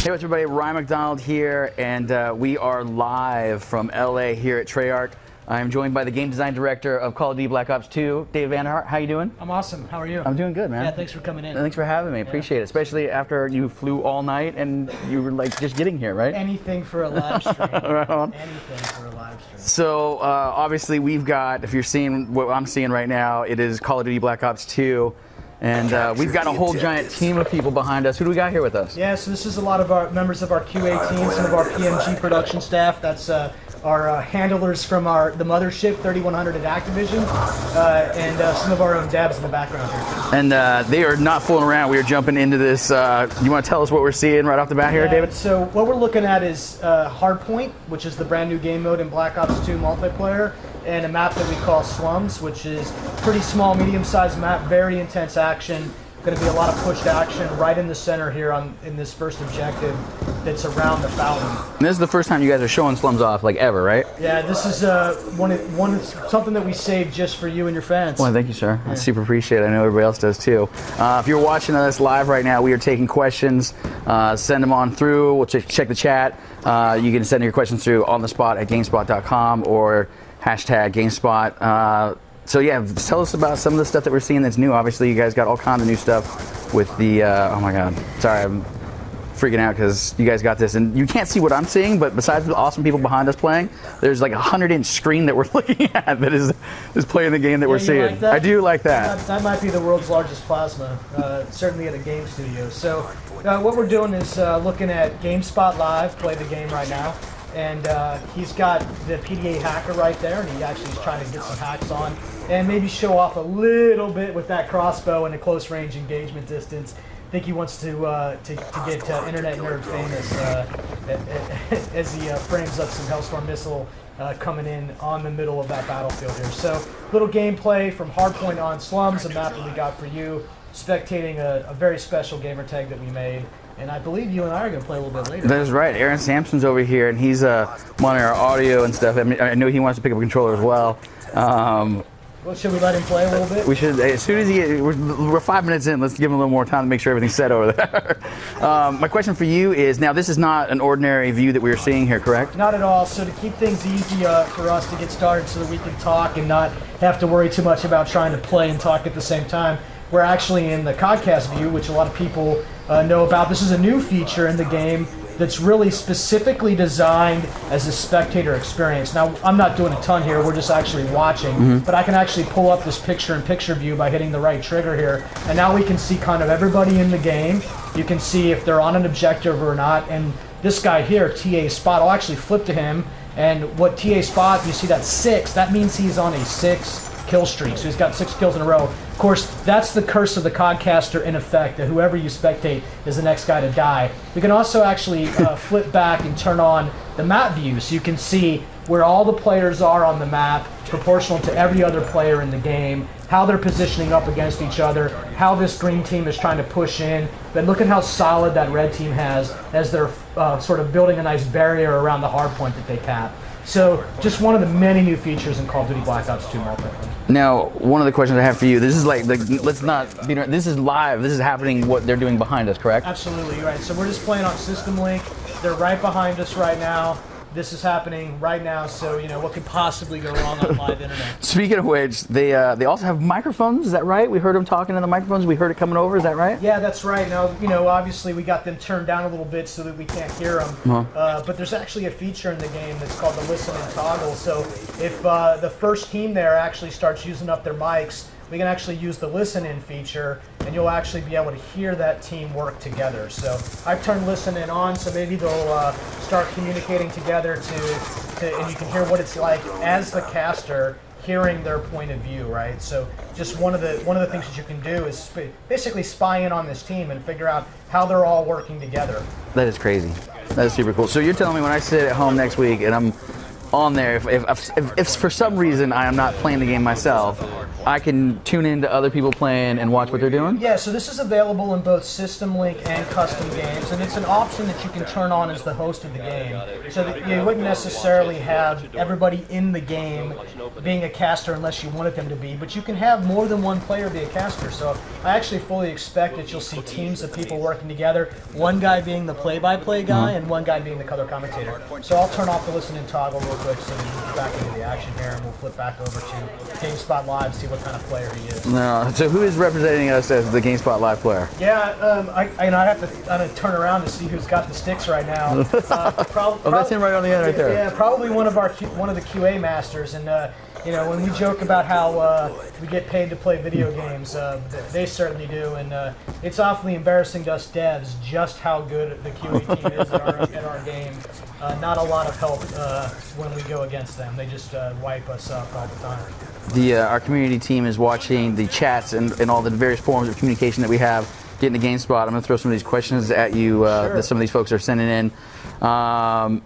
Hey, what's everybody? Ryan McDonald here, and we are live from LA here at Treyarch. I'm joined by the game design director of Call of Duty Black Ops 2, Dave Vanderhart. How you doing? I'm awesome. How are you? I'm doing good, man. Yeah, thanks for coming in. Thanks for having me. Appreciate it, especially after you flew all night and you were like just getting here, right? Anything for a live stream. Right on. Anything for a live stream. So obviously we've got, if you're seeing what I'm seeing right now, it is Call of Duty Black Ops 2. And we've got a whole giant team of people behind us. Who do we got here with us? Yeah, so this is a lot of our members of our QA team, some of our PMG production staff. That's our handlers from the mothership, 3100 at Activision, and some of our own devs in the background here. And they are not fooling around. We are jumping into this. You want to tell us what we're seeing right off the bat here, David? So what we're looking at is Hardpoint, which is the brand new game mode in Black Ops 2 multiplayer, and a map that we call Slums, which is pretty small, medium-sized map, very intense action. Going to be a lot of pushed action right in the center here in this first objective that's around the fountain. And this is the first time you guys are showing Slums off, like ever, right? Yeah, this is something that we saved just for you and your fans. Well, thank you, sir. I super appreciate it. I know everybody else does too. If you're watching us live right now, we are taking questions. Send them on through. We'll check the chat. You can send your questions through on the spot at GameSpot.com or hashtag GameSpot. So yeah, tell us about some of the stuff that we're seeing that's new. Obviously, you guys got all kinds of new stuff with the, oh my God, sorry, I'm freaking out because you guys got this. And you can't see what I'm seeing, but besides the awesome people behind us playing, there's like a 100-inch screen that we're looking at that is playing the game that we're seeing. Like that? I do like that. That might be the world's largest plasma, certainly at a game studio. So what we're doing is looking at GameSpot Live, play the game right now. And he's got the PDA hacker right there, and he actually is trying to get some hacks on and maybe show off a little bit with that crossbow in a close range engagement distance. I think he wants to get Internet Nerd famous as he frames up some Hellstorm missile coming in on the middle of that battlefield here. So little gameplay from Hardpoint on Slums, a map that we got for you, spectating a very special gamer tag that we made. And I believe you and I are going to play a little bit later. That's right. Aaron Sampson's over here, and he's monitoring our audio and stuff. I know he wants to pick up a controller as well. Well, should we let him play a little bit? We should. As soon as we're 5 minutes in, let's give him a little more time to make sure everything's set over there. My question for you is, now this is not an ordinary view that we are seeing here, correct? Not at all. So to keep things easy for us to get started so that we can talk and not have to worry too much about trying to play and talk at the same time, we're actually in the Codcast view, which a lot of people know about. This is a new feature in the game that's really specifically designed as a spectator experience. Now, I'm not doing a ton here, we're just actually watching, but I can actually pull up this picture-in-picture view by hitting the right trigger here, and now we can see kind of everybody in the game. You can see if they're on an objective or not, and this guy here, TA Spot, I'll actually flip to him, and what TA Spot, you see that 6, that means he's on a 6 kill streak, so he's got 6 kills in a row. Of course, that's the curse of the Codcaster in effect, that whoever you spectate is the next guy to die. We can also actually flip back and turn on the map view, so you can see where all the players are on the map, proportional to every other player in the game, how they're positioning up against each other, how this green team is trying to push in. But look at how solid that red team has as they're sort of building a nice barrier around the hard point that they cap. So just one of the many new features in Call of Duty Black Ops 2 multiplayer. Now, one of the questions I have for you, this is like, let's not be, this is live, this is happening, what they're doing behind us, correct? Absolutely, right. So we're just playing on System Link. They're right behind us right now. This is happening right now, so you know what could possibly go wrong on live internet. Speaking of which, they also have microphones. Is that right? We heard them talking in the microphones. We heard it coming over. Is that right? Yeah, that's right. Now, you know, obviously we got them turned down a little bit so that we can't hear them. But there's actually a feature in the game that's called the listen and toggle. So if the first team there actually starts using up their mics, we can actually use the listen in feature, and you'll actually be able to hear that team work together. So I've turned listen in on, so maybe they'll start communicating together and you can hear what it's like as the caster hearing their point of view, right? So just one of the things that you can do is basically spy in on this team and figure out how they're all working together. That is crazy. That is super cool. So you're telling me when I sit at home next week and I'm on there. If for some reason I am not playing the game myself, I can tune into other people playing and watch what they're doing? Yeah, so this is available in both System Link and custom games, and it's an option that you can turn on as the host of the game, so that you wouldn't necessarily have everybody in the game being a caster unless you wanted them to be, but you can have more than one player be a caster. So I actually fully expect that you'll see teams of people working together, one guy being the play-by-play guy and one guy being the color commentator. So I'll turn off the listen and toggle real quick so we can get back into the action here, and we'll flip back over to GameSpot Live, see what kind of player he is. No. So who is representing us as the GameSpot Live player? Yeah, I have to turn around to see who's got the sticks right now. That's him right on the end right there. Yeah, probably one of the QA masters, and when we joke about how we get paid to play video games, they certainly do, and it's awfully embarrassing to us devs just how good the QA team is at our game. Not a lot of help when we go against them. They just wipe us up all the time. Our community team is watching the chats and all the various forms of communication that we have. Get into GameSpot. I'm going to throw some of these questions at you that some of these folks are sending in. And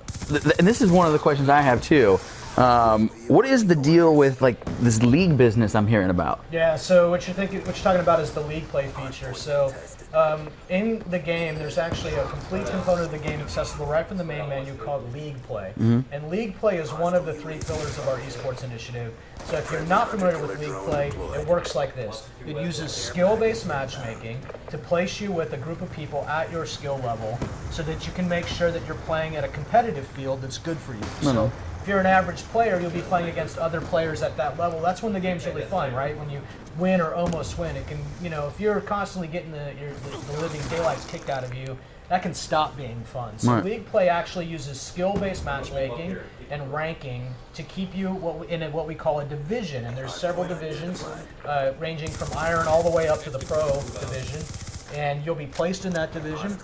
this is one of the questions I have too. What is the deal with like this league business I'm hearing about? Yeah, so what you're talking about is the league play feature. So in the game, there's actually a complete component of the game accessible right from the main menu called League Play. And League Play is one of the 3 pillars of our esports initiative. So if you're not familiar with League Play, it works like this. It uses skill-based matchmaking to place you with a group of people at your skill level so that you can make sure that you're playing at a competitive field that's good for you. So if you're an average player, you'll be playing against other players at that level. That's when the game's really fun, right? When you win or almost win. It can, if you're constantly getting the living daylights kicked out of you, that can stop being fun. So League Play actually uses skill-based matchmaking and ranking to keep you in what we call a division. And there's several divisions ranging from Iron all the way up to the Pro division. And you'll be placed in that division.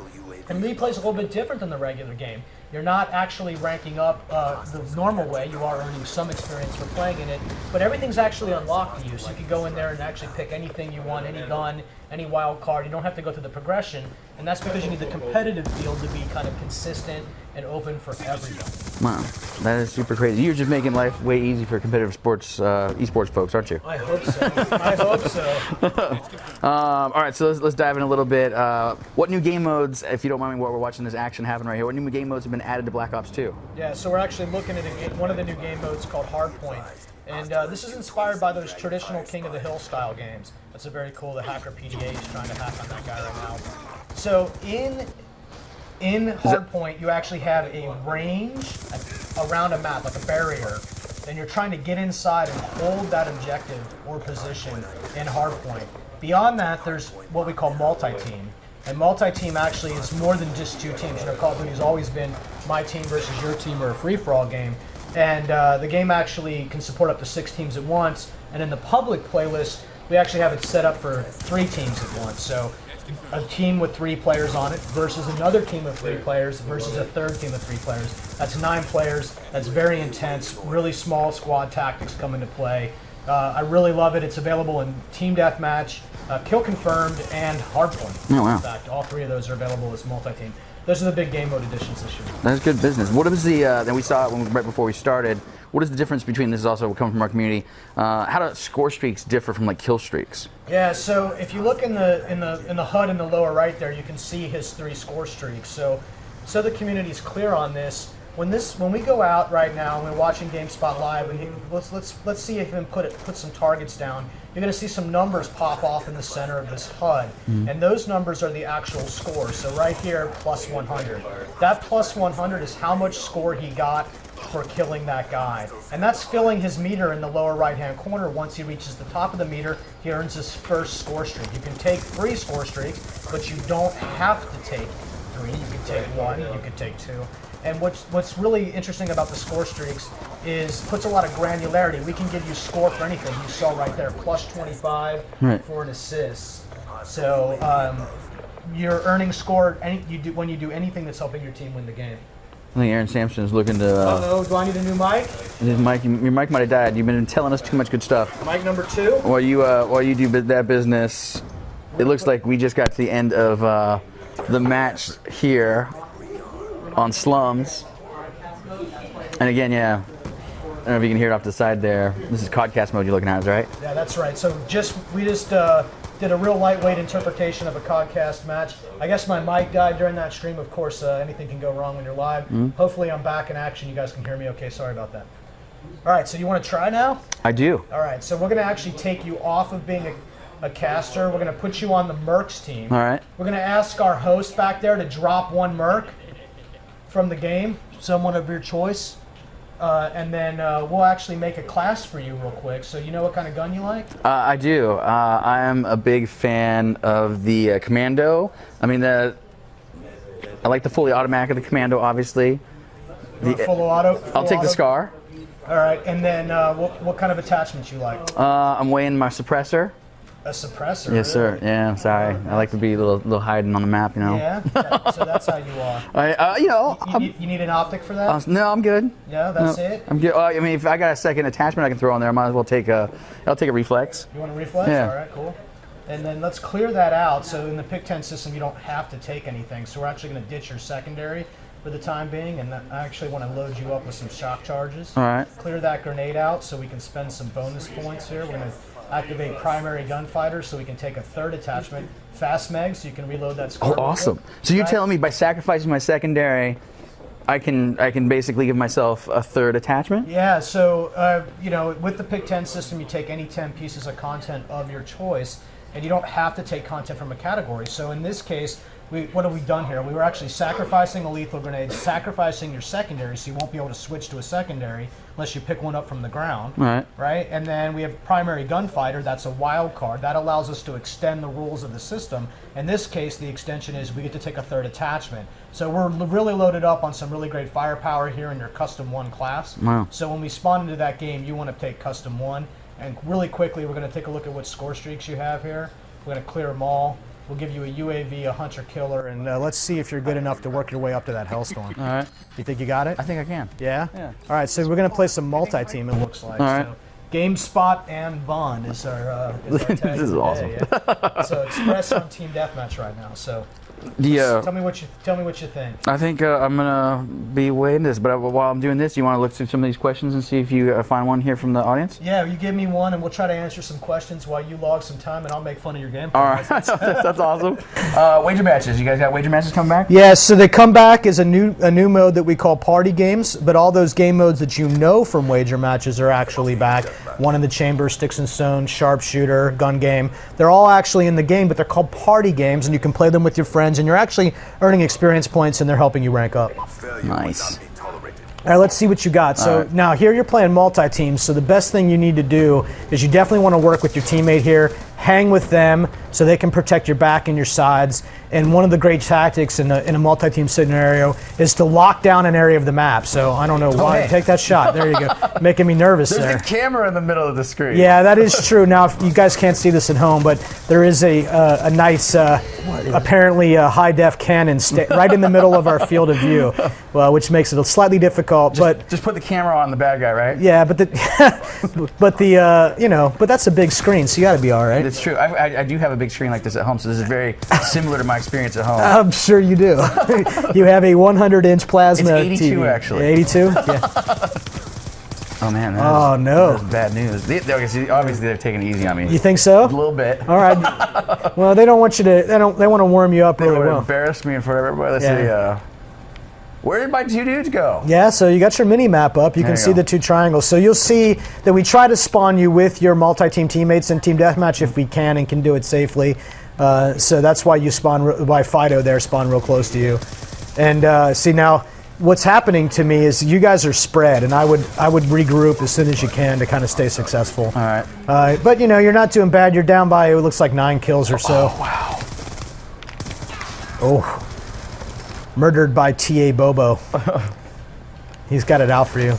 And League Play is a little bit different than the regular game. You're not actually ranking up the normal way. You are earning some experience for playing in it, but everything's actually unlocked to you. So you can go in there and actually pick anything you want, any gun, any wild card. You don't have to go through the progression, and that's because you need the competitive field to be kind of consistent and open for everyone. Wow, that is super crazy. You're just making life way easy for competitive sports, esports folks, aren't you? I hope so. I hope so. All right, so let's dive in a little bit. What new game modes, if you don't mind me, what we're watching this action happen right here, what new game modes have been added to Black Ops 2? Yeah, so we're actually looking at one of the new game modes called Hardpoint. And this is inspired by those traditional King of the Hill style games. That's a very cool. The hacker PDA is trying to hack on that guy right now. So in Hardpoint, you actually have a range around a map, like a barrier, and you're trying to get inside and hold that objective or position in Hardpoint. Beyond that, there's what we call multi-team. And multi-team actually is more than just 2 teams. Call of Duty's always been my team versus your team or a free-for-all game. And the game actually can support up to 6 teams at once. And in the public playlist, we actually have it set up for 3 teams at once. So a team with 3 players on it versus another team of 3 players versus a third team of 3 players. That's 9 players. That's very intense. Really small squad tactics come into play. I really love it. It's available in Team Deathmatch, Kill Confirmed, and Hardpoint. Oh, wow. In fact, all 3 of those are available as multi-team. Those are the big game mode additions this year. That's good business. What is the, then we saw it right before we started, what is the difference between, this is also coming from our community, how do score streaks differ from like kill streaks? Yeah, so if you look in the HUD in the lower right there, you can see his 3 score streaks. So the community's clear on this. When we go out right now and we're watching GameSpot Live, and let's see if we can put some targets down. You're going to see some numbers pop off in the center of this HUD, and those numbers are the actual scores. So right here, plus 100. That plus 100 is how much score he got for killing that guy, and that's filling his meter in the lower right-hand corner. Once he reaches the top of the meter, he earns his first score streak. You can take 3 score streaks, but you don't have to take 3. You can take 1. You can take 2. And what's really interesting about the score streaks is puts a lot of granularity. We can give you score for anything. You saw right there, plus 25 for an assist. So you're earning score when you do anything that's helping your team win the game. I think Aaron Sampson is looking to... Uh-oh, do I need a new mic? Your mic might have died. You've been telling us too much good stuff. Mic number 2? While you do that business, it looks like we just got to the end of the match here on Slums. And again, yeah, don't know if you can hear it off the side there. This is Codcast mode you're looking at, right? Yeah, that's right. So we just did a real lightweight interpretation of a Codcast match. I guess my mic died during that stream. Of course, anything can go wrong when you're live. Hopefully I'm back in action. You guys can hear me okay. Sorry about that. All right, so you want to try now? I do. All right, so we're going to actually take you off of being a caster. We're going to put you on the Mercs team. All right. We're going to ask our host back there to drop one Merc from the game, someone of your choice. And then we'll actually make a class for you real quick. So you know what kind of gun you like? I do. I am a big fan of the Commando. I mean, I like the fully automatic of the Commando, obviously. Full auto? I'll take the Scar. All right, and then what kind of attachments you like? I'm weighing my suppressor. A suppressor? Yes, sir. Really? Yeah, I'm sorry. I like to be a little hiding on the map, you know. Yeah? So that's how you are. You need an optic for that? No, I'm good. No, that's it? I'm good. I mean, if I got a second attachment I can throw on there, I might as well take a reflex. You want a reflex? Yeah. All right, cool. And then let's clear that out. So in the Pick-10 system, you don't have to take anything. So we're actually going to ditch your secondary for the time being, and I actually want to load you up with some shock charges. All right. Clear that grenade out so we can spend some bonus points here. We're going to activate primary gunfighter so we can take a third attachment, fast meg, so you can reload that score. Oh, awesome. So you're telling me by sacrificing my secondary, I can basically give myself a third attachment? Yeah, so with the Pick-10 system, you take any 10 pieces of content of your choice, and you don't have to take content from a category. So in this case, what have we done here? We were actually sacrificing a lethal grenade, sacrificing your secondary, so you won't be able to switch to a secondary unless you pick one up from the ground. Right? And then we have primary gunfighter, that's a wild card. That allows us to extend the rules of the system. In this case, the extension is we get to take a third attachment. So we're really loaded up on some really great firepower here in your Custom 1 class. Wow. So when we spawn into that game, you want to take Custom 1. And really quickly, we're going to take a look at what score streaks you have here. We're going to clear them all. We'll give you a UAV, a hunter killer, and let's see if you're good enough to work your way up to that Hellstorm. All right. You think you got it? I think I can. Yeah? Yeah. All right, so we're going to play some multi-team, it looks like. All right. So, GameSpot and Vaughn is our tag This is today, awesome. Yeah. So Express on Team Deathmatch right now. So tell me what you think. I think I'm gonna be weighing this, but while I'm doing this, you want to look through some of these questions and see if you find one here from the audience? Yeah, you give me one, and we'll try to answer some questions while you log some time, and I'll make fun of your gameplay. All right, that's awesome. Wager matches. You guys got wager matches coming back? Yeah, so they come back as a new mode that we call party games, but all those game modes that you know from wager matches are actually back. One in the chamber, sticks and stones, sharpshooter, gun game. They're all actually in the game, but they're called party games, and you can play them with your friends, and you're actually earning experience points, and they're helping you rank up. Nice. All right, let's see what you got. So now here you're playing multi-teams, so the best thing you need to do is you definitely want to work with your teammate here, hang with them so they can protect your back and your sides. And one of the great tactics in a multi-team scenario is to lock down an area of the map. So I don't know why. Okay. Take that shot. There you go. Making me nervous there. There's a camera in the middle of the screen. Yeah, that is true. Now, if you guys can't see this at home, but there is a nice, apparently high-def cannon right in the middle of our field of view, which makes it slightly difficult. Just put the camera on the bad guy, right? Yeah, but but that's a big screen, so you got to be all right. It's true. I do have a big screen like this at home, so this is very similar to my experience at home. I'm sure you do. You have a 100-inch plasma It's 82 TV. actually. 82? Yeah. Oh man. Oh, no. That's bad news. Obviously, they're taking it easy on me. You think so? A little bit. All right. Well, they don't want you to. They want to warm you up They really would well. embarrass me in front of everybody. Let's Yeah. see. Where did my two dudes go? Yeah, so you got your mini map up. You There can you see go. the two triangles. So you'll see that we try to spawn you with your multi-team teammates in Team Deathmatch if we can and can do it safely. So that's why you spawn, why Fido there spawn real close to you. And see now, what's happening to me is you guys are spread, and I would regroup as soon as you can to kind of stay successful. All right. But you're not doing bad. You're down by, it looks like 9 kills or so. Oh, wow. Oh. Murdered by T.A. Bobo. He's got it out for you.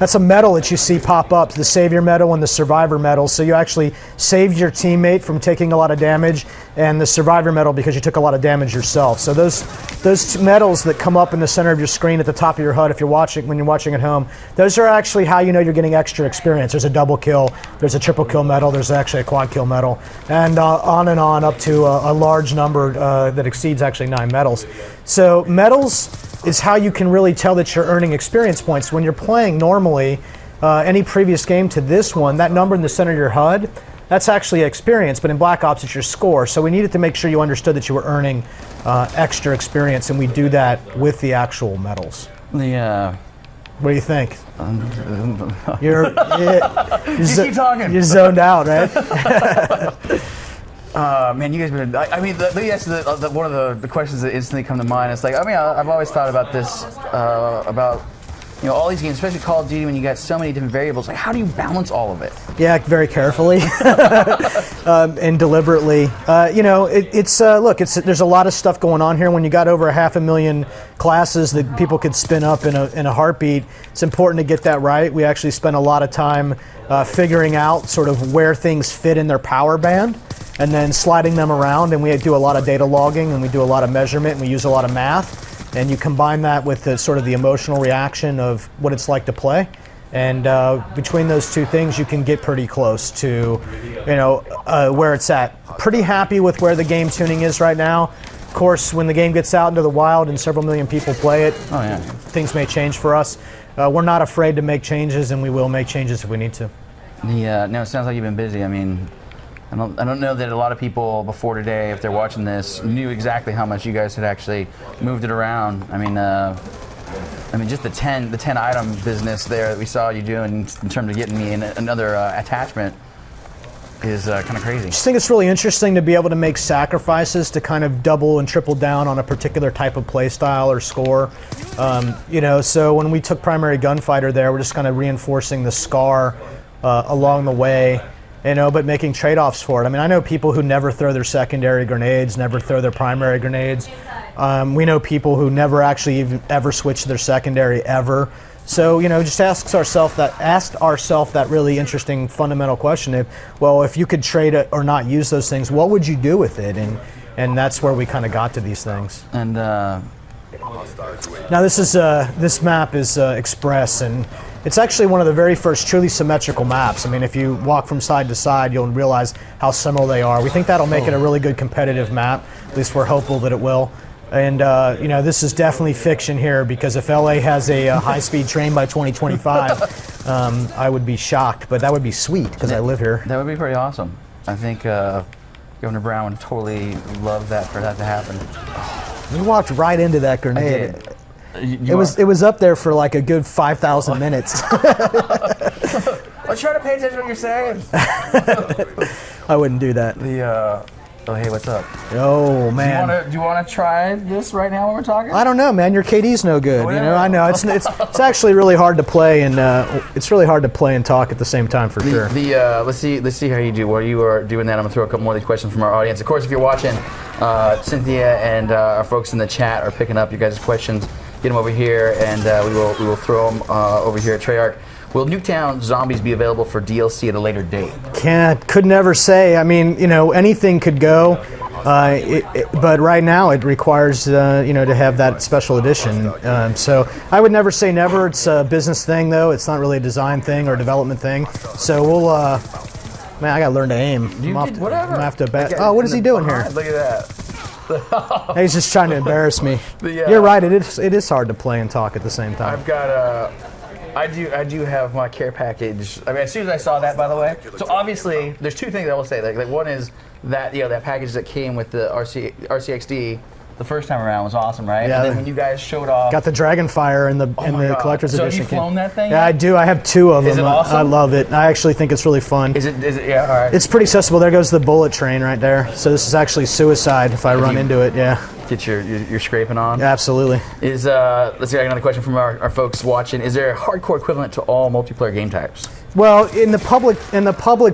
That's a medal that you see pop up, the Savior Medal and the Survivor Medal. So you actually saved your teammate from taking a lot of damage, and the Survivor Medal because you took a lot of damage yourself. So those two medals that come up in the center of your screen at the top of your HUD, if you're watching when you're watching at home, those are actually how you know you're getting extra experience. There's a double kill, there's a triple kill medal, there's actually a quad kill medal, and on up to a large number that exceeds actually 9 medals. So medals is how you can really tell that you're earning experience points. When you're playing normally, any previous game to this one, that number in the center of your HUD, that's actually experience, but in Black Ops it's your score. So we needed to make sure you understood that you were earning extra experience, and we do that with the actual medals. What do you think? You're keep talking. You're zoned out, right? Man, you guys been. I mean, yes, one of the questions that instantly come to mind is like, I mean, I've always thought about this, about all these games, especially Call of Duty, when you got so many different variables. Like, how do you balance all of it? Yeah, very carefully and deliberately. There's a lot of stuff going on here. When you got over 500,000 classes that people could spin up in a heartbeat, it's important to get that right. We actually spent a lot of time figuring out sort of where things fit in their power band, and then sliding them around, and we do a lot of data logging, and we do a lot of measurement, and we use a lot of math, and you combine that with the sort of the emotional reaction of what it's like to play, and between those two things you can get pretty close to where it's at. Pretty happy with where the game tuning is right now. Of course, when the game gets out into the wild and several million people play it, things may change for us. We're not afraid to make changes, and we will make changes if we need to. No, it sounds like you've been busy. I mean, I don't know that a lot of people before today, if they're watching this, knew exactly how much you guys had actually moved it around. I mean, just the 10 item business there that we saw you doing in terms of getting me another attachment is kind of crazy. I just think it's really interesting to be able to make sacrifices to kind of double and triple down on a particular type of play style or score. So when we took Primary Gunfighter there, we're just kind of reinforcing the SCAR along the way. But making trade-offs for it. I mean, I know people who never throw their secondary grenades, never throw their primary grenades. We know people who never actually even ever switch their secondary ever. So, just ask ourselves that really interesting fundamental question. If you could trade it or not use those things, what would you do with it? And that's where we kind of got to these things. And now this map is Express, and it's actually one of the very first truly symmetrical maps. I mean, if you walk from side to side, you'll realize how similar they are. We think that'll make it a really good competitive map. At least we're hopeful that it will. And, this is definitely fiction here, because if LA has a high-speed train by 2025, I would be shocked. But that would be sweet, because I live here. That would be pretty awesome. I think Governor Brown would totally love that for that to happen. You walked right into that grenade. It was up there for like a good 5,000 minutes. Let's try to pay attention to what you're saying. I wouldn't do that. Oh, hey, what's up? Oh, man. Do you want to try this right now when we're talking? I don't know, man. Your KD's no good. I know it's actually really hard to play, and it's really hard to play and talk at the same time for sure. Let's see how you do. While you are doing that, I'm gonna throw a couple more of these questions from our audience. Of course, if you're watching, Cynthia and our folks in the chat are picking up your guys' questions. Get them over here, and we will throw them over here at Treyarch. Will Nuketown Zombies be available for DLC at a later date? Could never say. I mean, anything could go, but right now it requires, to have that special edition. So I would never say never. It's a business thing, though. It's not really a design thing or development thing. So we'll, man, I gotta learn to aim. Whatever. I'm gonna have to bet. Oh, what is he doing here? Look at that. He's just trying to embarrass me. You're right. It is hard to play and talk at the same time. I've got I do have my care package. I mean, as soon as I saw that, by the way. So obviously, there's two things I will say. Like one is that that package that came with the RCXD the first time around was awesome, right? Yeah. And then when you guys showed off, got the Dragonfire in the collector's edition. So have you flown that thing? Yeah, I do. I have 2 of them. Is it awesome? I love it. I actually think it's really fun. Is it? Yeah. All right. It's pretty accessible. There goes the bullet train right there. So this is actually suicide if I run into it. Yeah. Get your scraping on. Yeah, absolutely. Let's see. I got another question from our folks watching. Is there a hardcore equivalent to all multiplayer game types? Well, in the public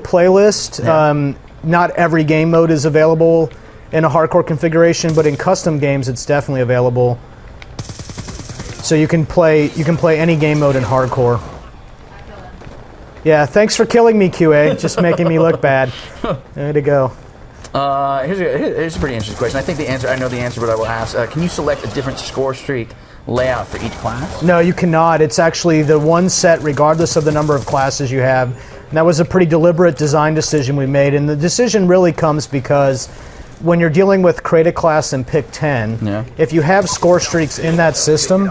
playlist, not every game mode is available in a hardcore configuration, but in custom games, it's definitely available. So you can play any game mode in hardcore. Yeah, thanks for killing me, QA. Just making me look bad. Way to go. Here's a pretty interesting question. I think I know the answer, but I will ask. Can you select a different score streak layout for each class? No, you cannot. It's actually the one set regardless of the number of classes you have. And that was a pretty deliberate design decision we made. And the decision really comes because when you're dealing with create a class and pick 10, if you have score streaks in that system,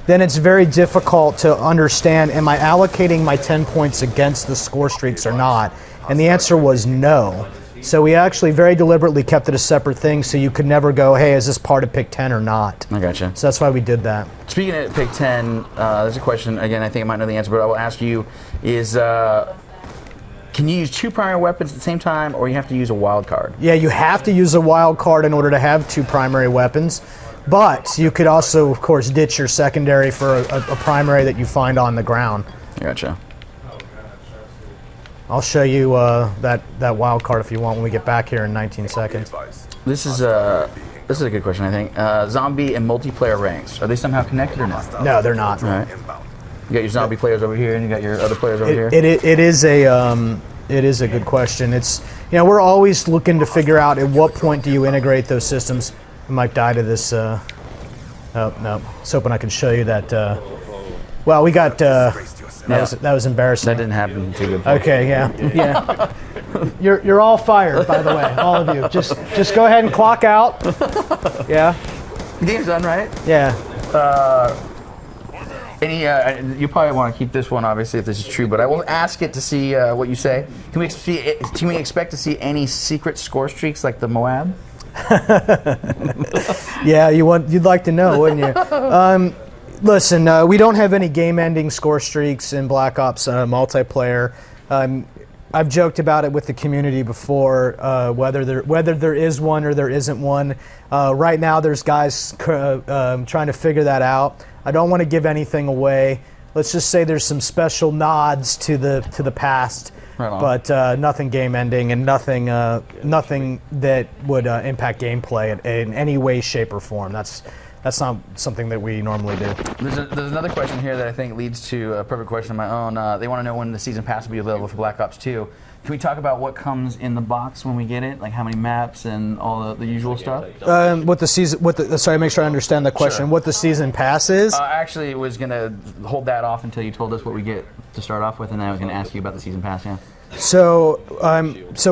then it's very difficult to understand, am I allocating my 10 points against the score streaks or not? And the answer was no. So we actually very deliberately kept it a separate thing so you could never go, hey, is this part of pick 10 or not? I gotcha. So that's why we did that. Speaking of pick 10, there's a question, again, I think I might know the answer, but I will ask you, is can you use 2 primary weapons at the same time, or you have to use a wild card? Yeah, you have to use a wild card in order to have 2 primary weapons, but you could also, of course, ditch your secondary for a primary that you find on the ground. I gotcha. I'll show you that wild card if you want when we get back here in 19 seconds. This is a good question, I think. Zombie and multiplayer ranks, are they somehow connected or not? No, they're not. All right. You got your zombie players over here, and you got your other players over here. It is a good question. It's we're always looking to figure out at what point do you integrate those systems. I might die to this. Oh no, I was hoping I could show you that. Well, we got. That was embarrassing. That didn't happen too good. Okay, yeah. You're all fired, by the way, all of you. Just go ahead and clock out. Yeah. The game's done, right? Yeah. You probably want to keep this one, obviously, if this is true, but I will ask it to see what you say. Can we expect to see any secret score streaks like the Moab? Yeah, you'd like to know, wouldn't you? Listen, we don't have any game-ending score streaks in Black Ops multiplayer. I've joked about it with the community before, whether there is one or there isn't one. Right now, there's guys trying to figure that out. I don't want to give anything away. Let's just say there's some special nods to the past, but nothing game-ending and nothing that would impact gameplay in any way, shape, or form. That's not something that we normally do. There's another question here that I think leads to a perfect question of my own. They want to know when the season pass will be available for Black Ops 2. Can we talk about what comes in the box when we get it, like how many maps and all the usual stuff? Sorry, make sure I understand the question. Sure. What the season pass is? Actually, was going to hold that off until you told us what we get to start off with, and then I was going to ask you about the season pass. Yeah. So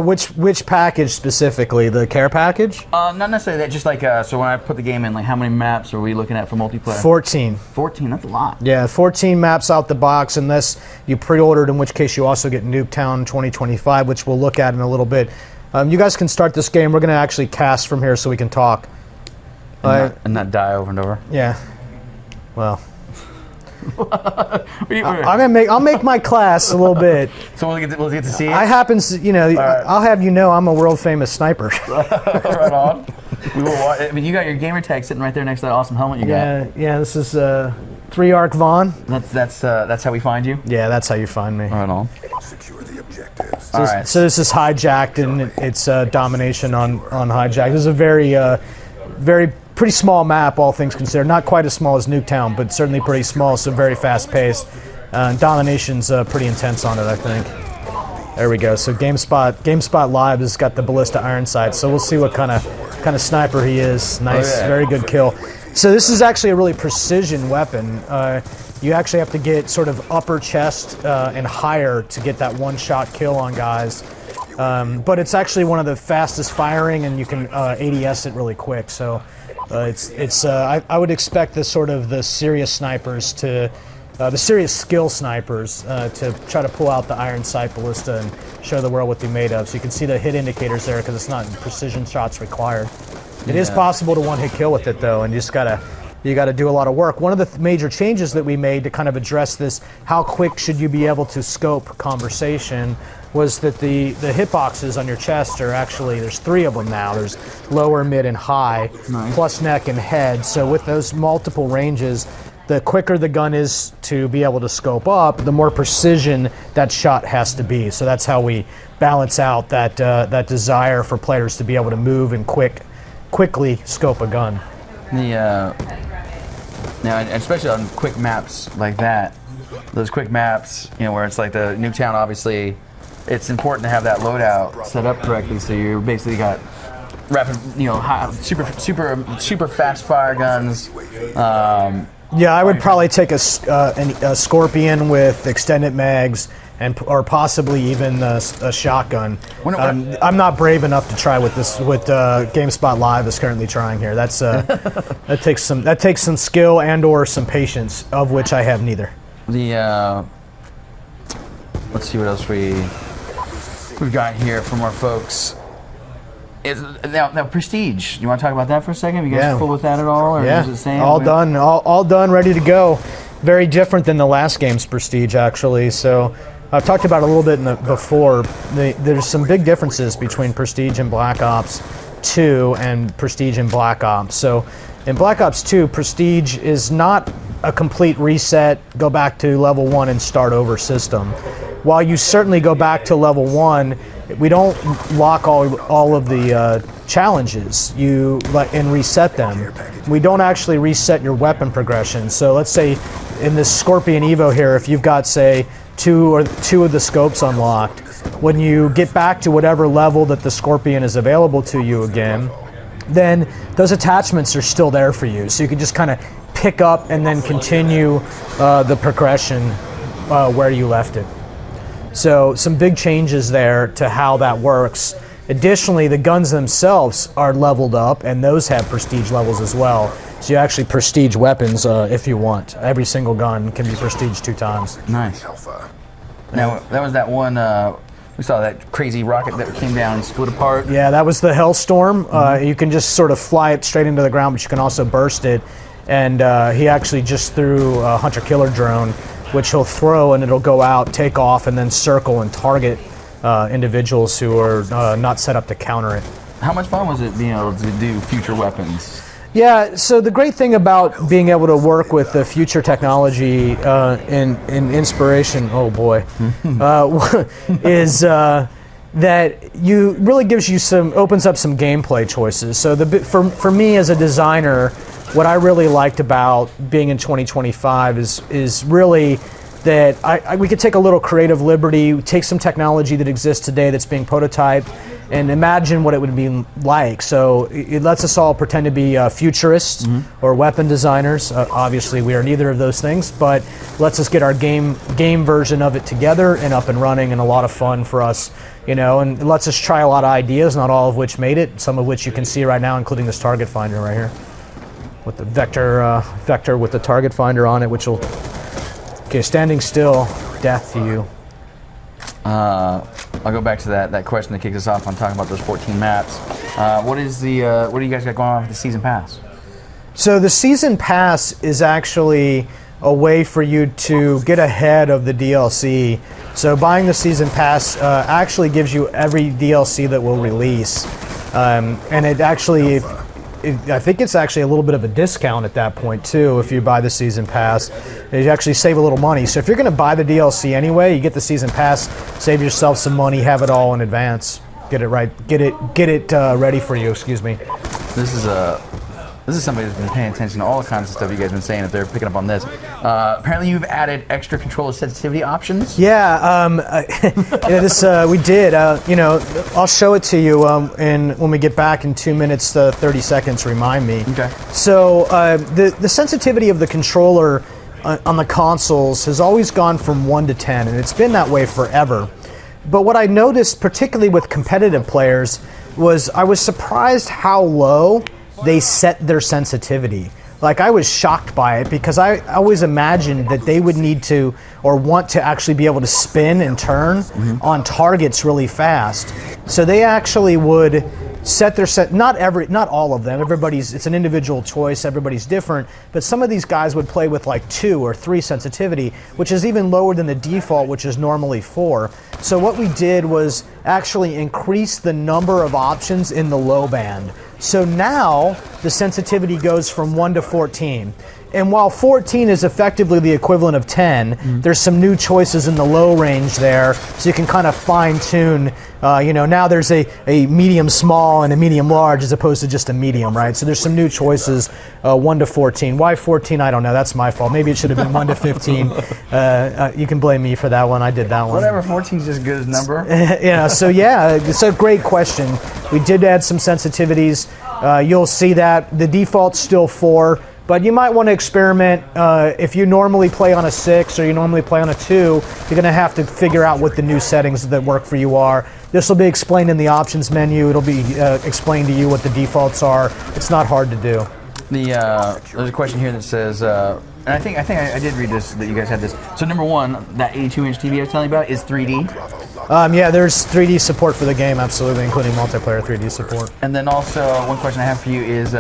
which package specifically? The care package? Not necessarily that. Just like so, when I put the game in, like how many maps are we looking at for multiplayer? 14. 14. That's a lot. Yeah, 14 maps out the box, unless you pre-ordered, in which case you also get Nuketown 2025, which we'll look at in a little bit. You guys can start this game. We're going to actually cast from here so we can talk. And not die over and over. Yeah. Well. I'll make my class a little bit. So we'll get to see it? I'll have you know I'm a world famous sniper. Right on. We will watch, I mean, you got your gamer tag sitting right there next to that awesome helmet you got. Yeah, this is 3-Arc Vaughn. That's how we find you? Yeah, that's how you find me. Right on. Secure the objectives. So this is Hijacked, and it's domination on Hijacked. This is a very pretty small map, all things considered. Not quite as small as Nuketown, but certainly pretty small, so very fast-paced. Domination's pretty intense on it, I think. There we go. So GameSpot Live has got the Ballista Iron Sight, so we'll see what kind of sniper he is. Nice, very good kill. So this is actually a really precision weapon. You actually have to get sort of upper chest and higher to get that one-shot kill on guys. But it's actually one of the fastest firing, and you can ADS it really quick. So I would expect the serious snipers the serious skill snipers to try to pull out the Iron Sight Ballista and show the world what they're made of. So you can see the hit indicators there because it's not precision shots required. It is possible to one-hit kill with it though, and you gotta do a lot of work. One of the major changes that we made to kind of address this, how quick should you be able to scope conversation, was that the hitboxes on your chest are actually, there's 3 of them now. There's lower, mid, and high, plus neck and head. So with those multiple ranges, the quicker the gun is to be able to scope up, the more precision that shot has to be. So that's how we balance out that desire for players to be able to move and quickly scope a gun. Now, especially on quick maps like that, those quick maps, where it's like the Nuketown, obviously, it's important to have that loadout set up correctly. So you basically got rapid, high, super fast fire guns. Yeah, I would probably take a Scorpion with extended mags, or possibly even a shotgun. I'm not brave enough to try with GameSpot Live is currently trying here. That's that takes some skill and/or some patience, of which I have neither. Let's see what else we've got here from our folks. Now Prestige. You want to talk about that for a second? You guys full with that at all, or is it the same? All done, ready to go. Very different than the last game's Prestige, actually. So I've talked about it a little bit before. There's some big differences between Prestige and Black Ops 2 and Prestige and Black Ops. So in Black Ops 2, Prestige is not a complete reset, go back to level 1 and start over system. While you certainly go back to level 1, we don't lock all of the challenges and reset them. We don't actually reset your weapon progression. So let's say in this Scorpion Evo here, if you've got, say, two of the scopes unlocked, when you get back to whatever level that the Scorpion is available to you again, then those attachments are still there for you. So you can just kind of pick up and then continue the progression where you left it. So some big changes there to how that works. Additionally, the guns themselves are leveled up, and those have prestige levels as well. So you actually prestige weapons if you want. Every single gun can be prestige 2 times. Nice. Now, that was that one, we saw that crazy rocket that came down and split apart. Yeah, that was the Hellstorm. You can just sort of fly it straight into the ground, but you can also burst it. And he actually just threw a hunter-killer drone, which he'll throw, and it'll go out, take off, and then circle and target individuals who are not set up to counter it. How much fun was it being able to do future weapons? Yeah, so the great thing about being able to work with the future technology in Inspiration, oh boy, is that you really gives you opens up some gameplay choices. So for me as a designer, what I really liked about being in 2025 is really that we could take a little creative liberty, take some technology that exists today that's being prototyped, and imagine what it would be like. So it lets us all pretend to be futurists or weapon designers. Obviously, we are neither of those things, but lets us get our game version of it together and up and running, and a lot of fun for us, and it lets us try a lot of ideas, not all of which made it, some of which you can see right now, including this target finder right here, with the vector with the target finder on it, which will, okay, standing still, death to you. I'll go back to that question that kicked us off on talking about those 14 maps. What do you guys got going on with the season pass? So the season pass is actually a way for you to get ahead of the DLC. So buying the season pass actually gives you every DLC that will release, and it actually. I think it's actually a little bit of a discount at that point too if you buy the season pass. You actually save a little money. So if you're going to buy the DLC anyway, you get the season pass, save yourself some money, have it all in advance. Get it right. Get it ready for you. Excuse me. This is somebody who's been paying attention to all the kinds of stuff you guys have been saying if they're picking up on this. Apparently you've added extra controller sensitivity options? Yeah, we did. I'll show it to you when we get back in 2 minutes, 30 seconds, remind me. Okay. So the sensitivity of the controller on the consoles has always gone from 1 to 10, and it's been that way forever. But what I noticed, particularly with competitive players, was I was surprised how low they set their sensitivity. Like, I was shocked by it because I always imagined that they would need to or want to actually be able to spin and turn on targets really fast. So they actually would set their not all of them. It's an individual choice. Everybody's different. But some of these guys would play with like 2 or 3 sensitivity, which is even lower than the default, which is normally 4. So what we did was actually increase the number of options in the low band. So now the sensitivity goes from 1 to 14. And while 14 is effectively the equivalent of 10, there's some new choices in the low range there, so you can kind of fine tune. Now there's a medium small and a medium large as opposed to just a medium, right? So there's some new choices, 1 to 14. Why 14? I don't know. That's my fault. Maybe it should have been 1 to 15. You can blame me for that one. I did that one. Whatever, 14 is just good as number. It's a great question. We did add some sensitivities. You'll see that the default's still 4. But you might want to experiment. If you normally play on a 6 or you normally play on a 2, you're going to have to figure out what the new settings that work for you are. This will be explained in the options menu. It'll be explained to you what the defaults are. It's not hard to do. There's a question here that says, and I think I did read this, that you guys had this. So number one, that 82-inch TV I was telling you about is 3D. There's 3D support for the game, absolutely, including multiplayer 3D support. And then also, one question I have for you is,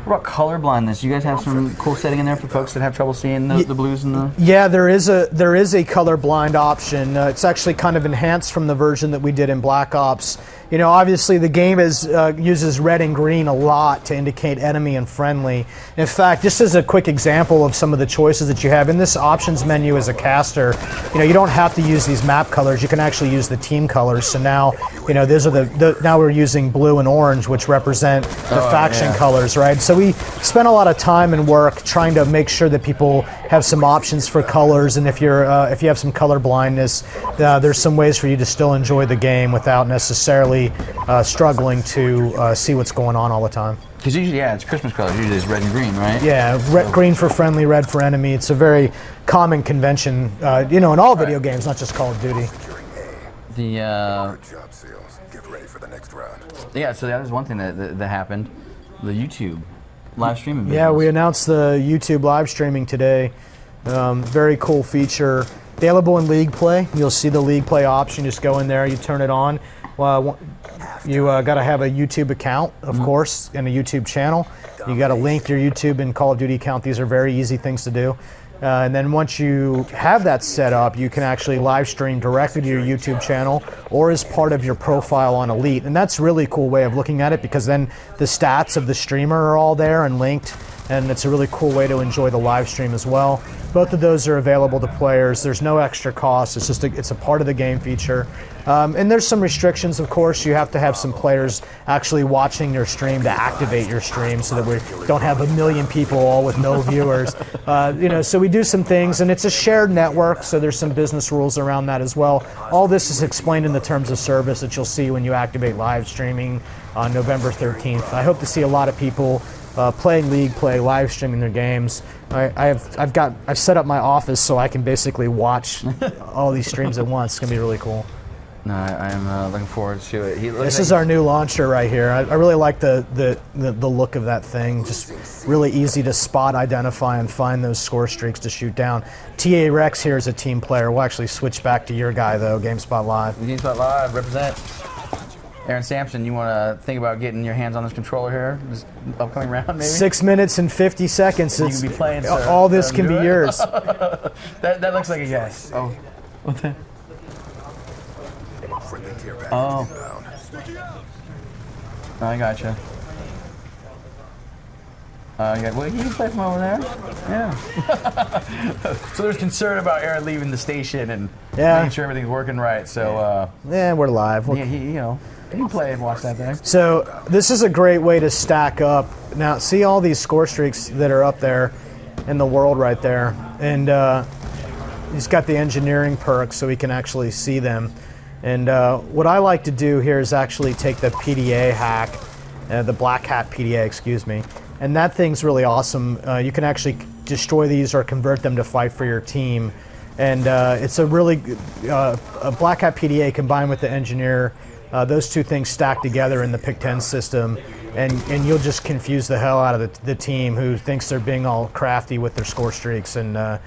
what about color blindness? You guys have some cool setting in there for folks that have trouble seeing the blues and the... Yeah, there is a color blind option. It's actually kind of enhanced from the version that we did in Black Ops. Obviously the game uses red and green a lot to indicate enemy and friendly. In fact, just as a quick example of some of the choices that you have in this options menu as a caster, you don't have to use these map colors. You can actually use the team colors. So now, those are now we're using blue and orange, which represent the faction colors, right? So we spent a lot of time and work trying to make sure that people have some options for colors, and if you have some color blindness, there's some ways for you to still enjoy the game without necessarily struggling to see what's going on all the time. Because usually, it's Christmas colors. Usually it's red and green, right? Yeah, green for friendly, red for enemy. It's a very common convention, in all video games, not just Call of Duty. Good job, SEALs. Get ready for the next round. Yeah, so that was one thing that happened. The YouTube live streaming business. Yeah, we announced the YouTube live streaming today. Very cool feature. Available in League Play. You'll see the League Play option. Just go in there, you turn it on. You got to have a YouTube account, of course, and a YouTube channel. You got to link your YouTube and Call of Duty account. These are very easy things to do. And then once you have that set up, you can actually live stream directly to your YouTube channel or as part of your profile on Elite. And that's a really cool way of looking at it, because then the stats of the streamer are all there and linked, and it's a really cool way to enjoy the live stream as well. Both of those are available to players. There's no extra cost. It's just it's a part of the game feature. And there's some restrictions, of course. You have to have some players actually watching your stream to activate your stream, so that we don't have 1 million people all with no viewers. So we do some things, and it's a shared network, so there's some business rules around that as well. All this is explained in the terms of service that you'll see when you activate live streaming on November 13th. I hope to see a lot of people playing League Play, live streaming their games. I've set up my office so I can basically watch all these streams at once. It's gonna be really cool. No, I'm looking forward to it. This is our new launcher right here. I really like the look of that thing. Just really easy to spot, identify, and find those score streaks to shoot down. TA Rex here is a team player. We'll actually switch back to your guy though, GameSpot Live. GameSpot Live, represent. Aaron Sampson, you want to think about getting your hands on this controller here, this upcoming round, maybe? 6 minutes and 50 seconds. You can be playing, sir. All this can be yours. that looks like a yes. Oh, what's that? Oh, I gotcha. Well, you can play from over there. Yeah. So there's concern about Aaron leaving the station and making sure everything's working right. So we're live. You can play and watch that thing. So this is a great way to stack up. Now, see all these score streaks that are up there in the world right there, and he's got the engineering perk so we can actually see them. And what I like to do here is actually take the PDA hack, the Black Hat PDA, excuse me, and that thing's really awesome. You can actually destroy these or convert them to fight for your team, and it's a really a Black Hat PDA combined with the engineer. Those two things stack together in the Pick-10 system, and you'll just confuse the hell out of the team who thinks they're being all crafty with their score streaks, and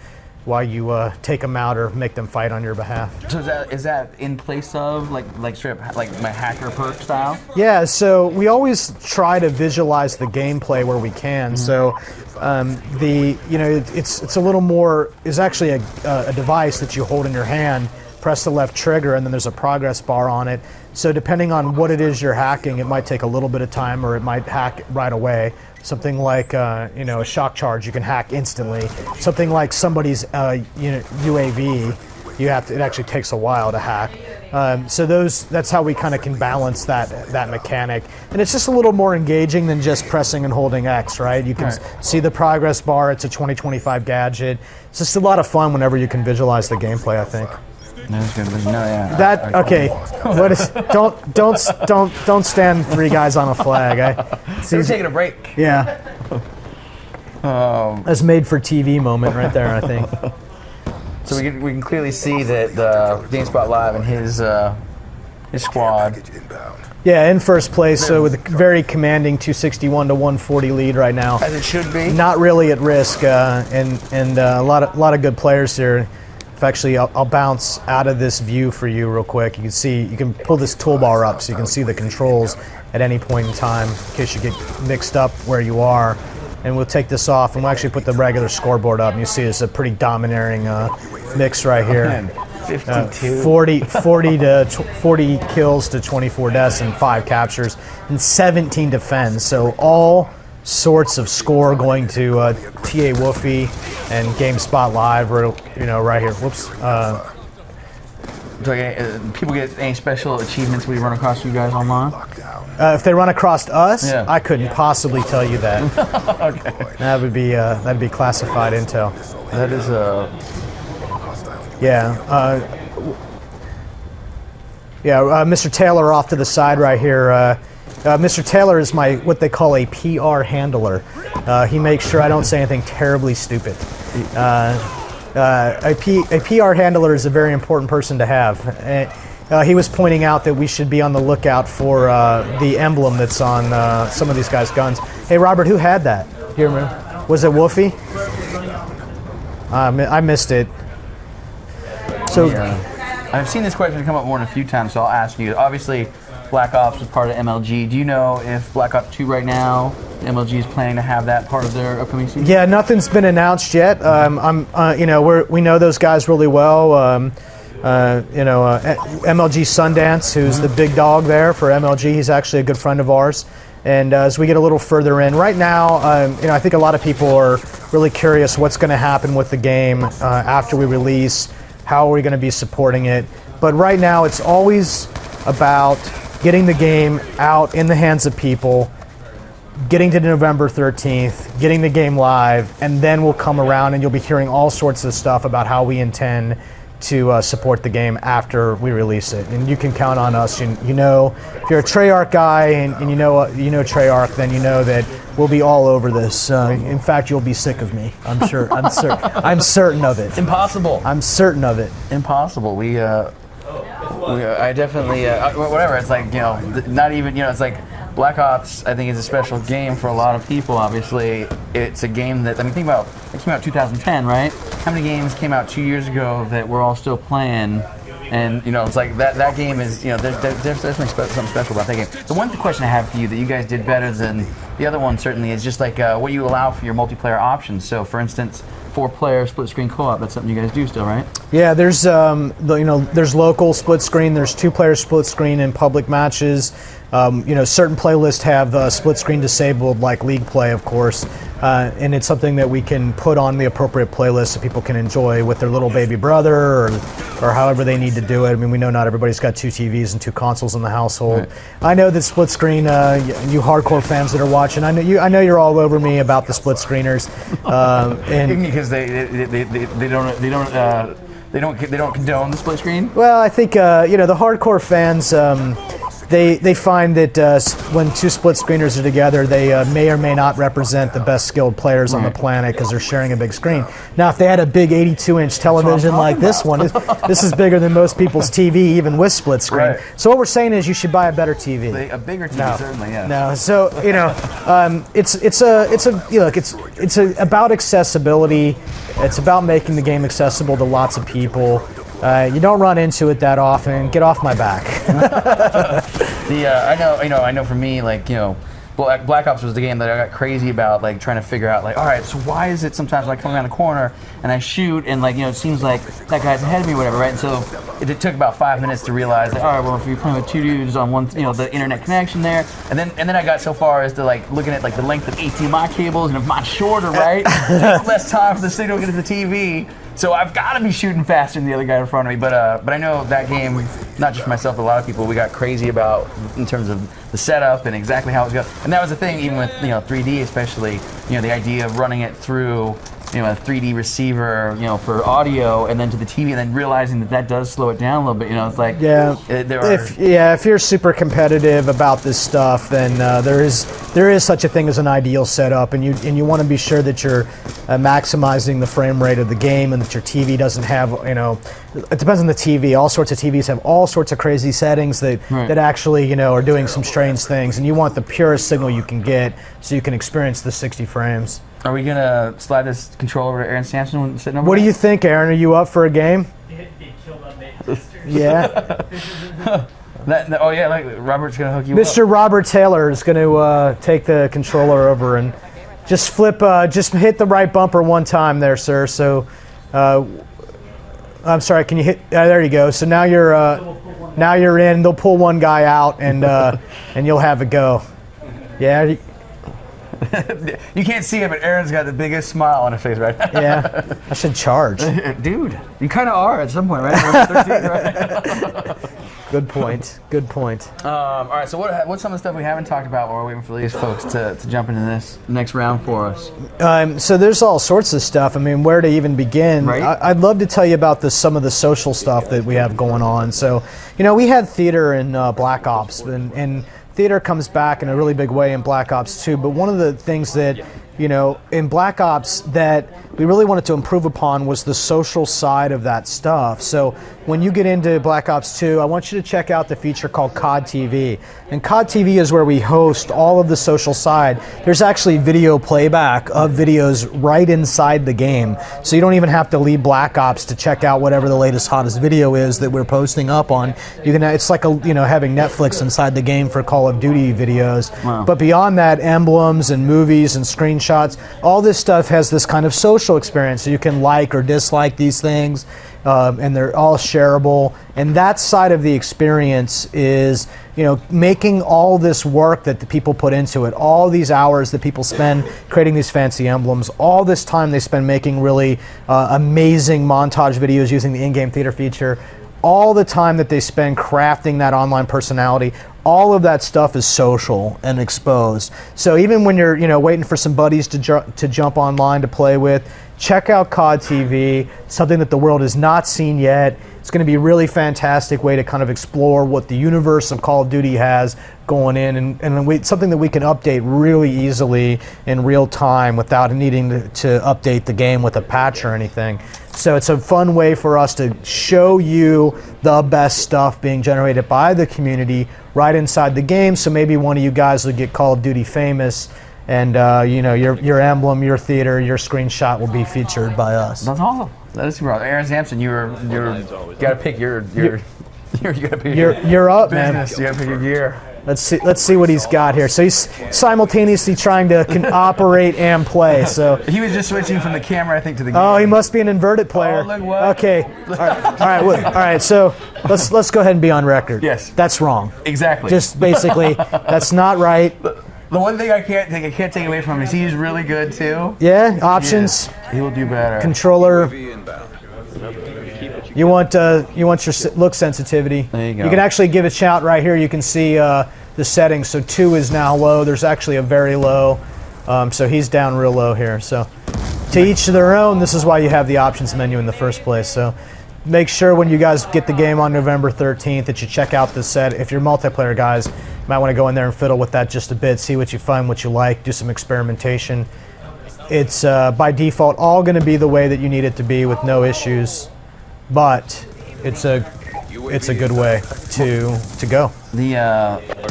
while you take them out or make them fight on your behalf. So is that in place of like my hacker perk style? Yeah. So we always try to visualize the gameplay where we can. So it's a little more. Is actually a device that you hold in your hand. Press the left trigger, and then there's a progress bar on it. So depending on what it is you're hacking, it might take a little bit of time, or it might hack right away. Something like a shock charge, you can hack instantly. Something like somebody's UAV, it actually takes a while to hack. So that's how we kind of can balance that mechanic, and it's just a little more engaging than just pressing and holding X, right? You can see the progress bar. It's a 2025 gadget. It's just a lot of fun whenever you can visualize the gameplay, I think. That's good. No, yeah. That okay? What is? Don't stand three guys on a flag. We're taking a break. Yeah. That's made for TV moment right there, I think. So we can clearly see that the GameSpot Live and his squad. Package inbound. Yeah, in first place, so with a very commanding 261 to 140 lead right now. As it should be. Not really at risk, and a lot of good players here. If actually, I'll bounce out of this view for you real quick. You can see, you can pull this toolbar up so you can see the controls at any point in time in case you get mixed up where you are. And we'll take this off, and we'll actually put the regular scoreboard up. And you see it's a pretty dominating mix right here. 52. 40 kills to 24 deaths and 5 captures and 17 defends. So all sorts of score going to TA Woofy and GameSpot Live, right here. Whoops. Do people get any special achievements when you run across you guys online? If they run across us, Yeah. I couldn't possibly tell you that. Okay. That'd be classified intel. That is a. Yeah. Mr. Taylor off to the side right here. Mr. Taylor is what they call a PR handler. He makes sure I don't say anything terribly stupid. A PR handler is a very important person to have. He was pointing out that we should be on the lookout for the emblem that's on some of these guys' guns. Hey, Robert, who had that? Do you remember? Was it Woofy? I missed it. So, I've seen this question come up more than a few times, so I'll ask you. Obviously, Black Ops is part of MLG. Do you know if Black Ops 2 right now, MLG is planning to have that part of their upcoming season? yeah, nothing's been announced yet. We know those guys really well. MLG Sundance, who's the big dog there for MLG, he's actually a good friend of ours. And as we get a little further in, right now, I think a lot of people are really curious what's going to happen with the game after we release. How are we going to be supporting it? But right now, it's always about getting the game out in the hands of people, getting to November 13th, getting the game live, and then we'll come around and you'll be hearing all sorts of stuff about how we intend to support the game after we release it. And you can count on us. You know, if you're a Treyarch guy and you know Treyarch, then you know that we'll be all over this. In fact, you'll be sick of me. I'm sure. I'm certain of it. Impossible. I'm certain of it. Impossible. I definitely, whatever. It's like, not even, it's like Black Ops, I think, is a special game for a lot of people. Obviously, it's a game that, think about, it came out 2010, right? How many games came out 2 years ago that we're all still playing? And, it's like that game is, there's something special about that game. The one question I have for you that you guys did better than the other one certainly is just like what you allow for your multiplayer options. So, for instance, 4-player split-screen co-op, that's something you guys do still, right? Yeah, there's there's local split screen, there's 2-player split screen in public matches. Certain playlists have split screen disabled, like League Play, of course, and it's something that we can put on the appropriate playlist so people can enjoy with their little baby brother or however they need to do it. I mean, we know not everybody's got 2 TVs and 2 consoles in the household. Right. I know that split screen, you hardcore fans that are watching, I know you're all over me about the split screeners, and because they don't condone the split screen. Well, I think the hardcore fans. They find that when 2 split screeners are together, they may or may not represent the best skilled players on the planet because they're sharing a big screen. Now, if they had a big 82-inch television like this one, this is bigger than most people's TV, even with split screen. Right. So what we're saying is you should buy a better TV. A bigger TV, certainly, yeah. No, so it's about accessibility. It's about making the game accessible to lots of people. You don't run into it that often. Get off my back. I know for me, Black Ops was the game that I got crazy about, like trying to figure out, like, all right, so why is it sometimes like coming around the corner and I shoot and like, you know, it seems like that guy's ahead of me, or whatever, right? And so it took about 5 minutes to realize, like, all right, well, if you're playing with two dudes on one, you know, the internet connection there, and then I got so far as to like looking at like the length of HDMI cables, and if mine's shorter, right, it takes less time for the signal to get to the TV. So I've got to be shooting faster than the other guy in front of me. But I know that game, not just for myself, but a lot of people, we got crazy about in terms of the setup and exactly how it was going. And that was the thing, even with 3D especially. The idea of running it through a 3D receiver, for audio, and then to the TV, and then realizing that does slow it down a little bit. It's like if you're super competitive about this stuff, then there is such a thing as an ideal setup, and you want to be sure that you're maximizing the frame rate of the game, and that your TV doesn't have it depends on the TV. All sorts of TVs have all sorts of crazy settings that actually are doing some strange things, and you want the purest signal you can get so you can experience the 60 frames. Are we gonna slide this controller over to Aaron Sampson when sitting over What there? do you think, Aaron? Are you up for a game? Yeah. Like Robert's gonna hook you Mr. up. Robert Taylor is going to take the controller over and just just hit the right bumper one time there, sir. So, I'm sorry. Can you hit? There you go. So now you're in. They'll pull one guy out, and and you'll have a go. Yeah. You can't see it, but Aaron's got the biggest smile on his face right now. Yeah. I should charge. Dude, you kind of are at some point, right? 13, right? Good point. Good point. All right, so what's some of the stuff we haven't talked about while we're waiting for these folks to jump into this next round for us? So there's all sorts of stuff. I mean, where to even begin? Right. I'd love to tell you about some of the social stuff that we have going on. So, we had theater in Black Ops, and theater comes back in a really big way in Black Ops 2, but one of the things that, in Black Ops that we really wanted to improve upon was the social side of that stuff. So when you get into Black Ops 2, I want you to check out the feature called COD TV. And COD TV is where we host all of the social side. There's actually video playback of videos right inside the game. So you don't even have to leave Black Ops to check out whatever the latest hottest video is that we're posting up on. It's like having Netflix inside the game for Call of Duty videos. Wow. But beyond that, emblems and movies and screenshots, all this stuff has this kind of social experience. So you can like or dislike these things, and they're all shareable. And that side of the experience is, making all this work that the people put into it, all these hours that people spend creating these fancy emblems, all this time they spend making really amazing montage videos using the in-game theater feature, all the time that they spend crafting that online personality, all of that stuff is social and exposed. So even when you're waiting for some buddies to jump online to play with, check out COD TV, something that the world has not seen yet. It's going to be a really fantastic way to kind of explore what the universe of Call of Duty has going in, and something that we can update really easily in real time without needing to update the game with a patch or anything. So it's a fun way for us to show you the best stuff being generated by the community right inside the game. So maybe one of you guys will get Call of Duty famous, and your emblem, your theater, your screenshot will be featured by us. That's awesome. That is super awesome. Aaron Sampson, you gotta pick your You're up, man. business. You gotta pick your gear. Let's see what he's got here. So he's simultaneously trying to operate and play. So He was just switching from the camera, I think, to the game. oh, he must be an inverted player. Oh, look what? Okay. All right. All right. So let's go ahead and be on record. Yes. That's wrong. Exactly. Just basically, that's not right. The one thing I can't take away from him is he's really good too. Yeah. Options. Yeah, he will do better. Controller. You want your look sensitivity. There you go. You can actually give a shout right here. You can see the settings. So 2 is now low. There's actually a very low. So he's down real low here. So to each their own. This is why you have the options menu in the first place. So make sure when you guys get the game on November 13th that you check out this set. If you're multiplayer guys, you might want to go in there and fiddle with that just a bit. See what you find, what you like. Do some experimentation. It's by default all going to be the way that you need it to be with no issues. But it's a good way to go. The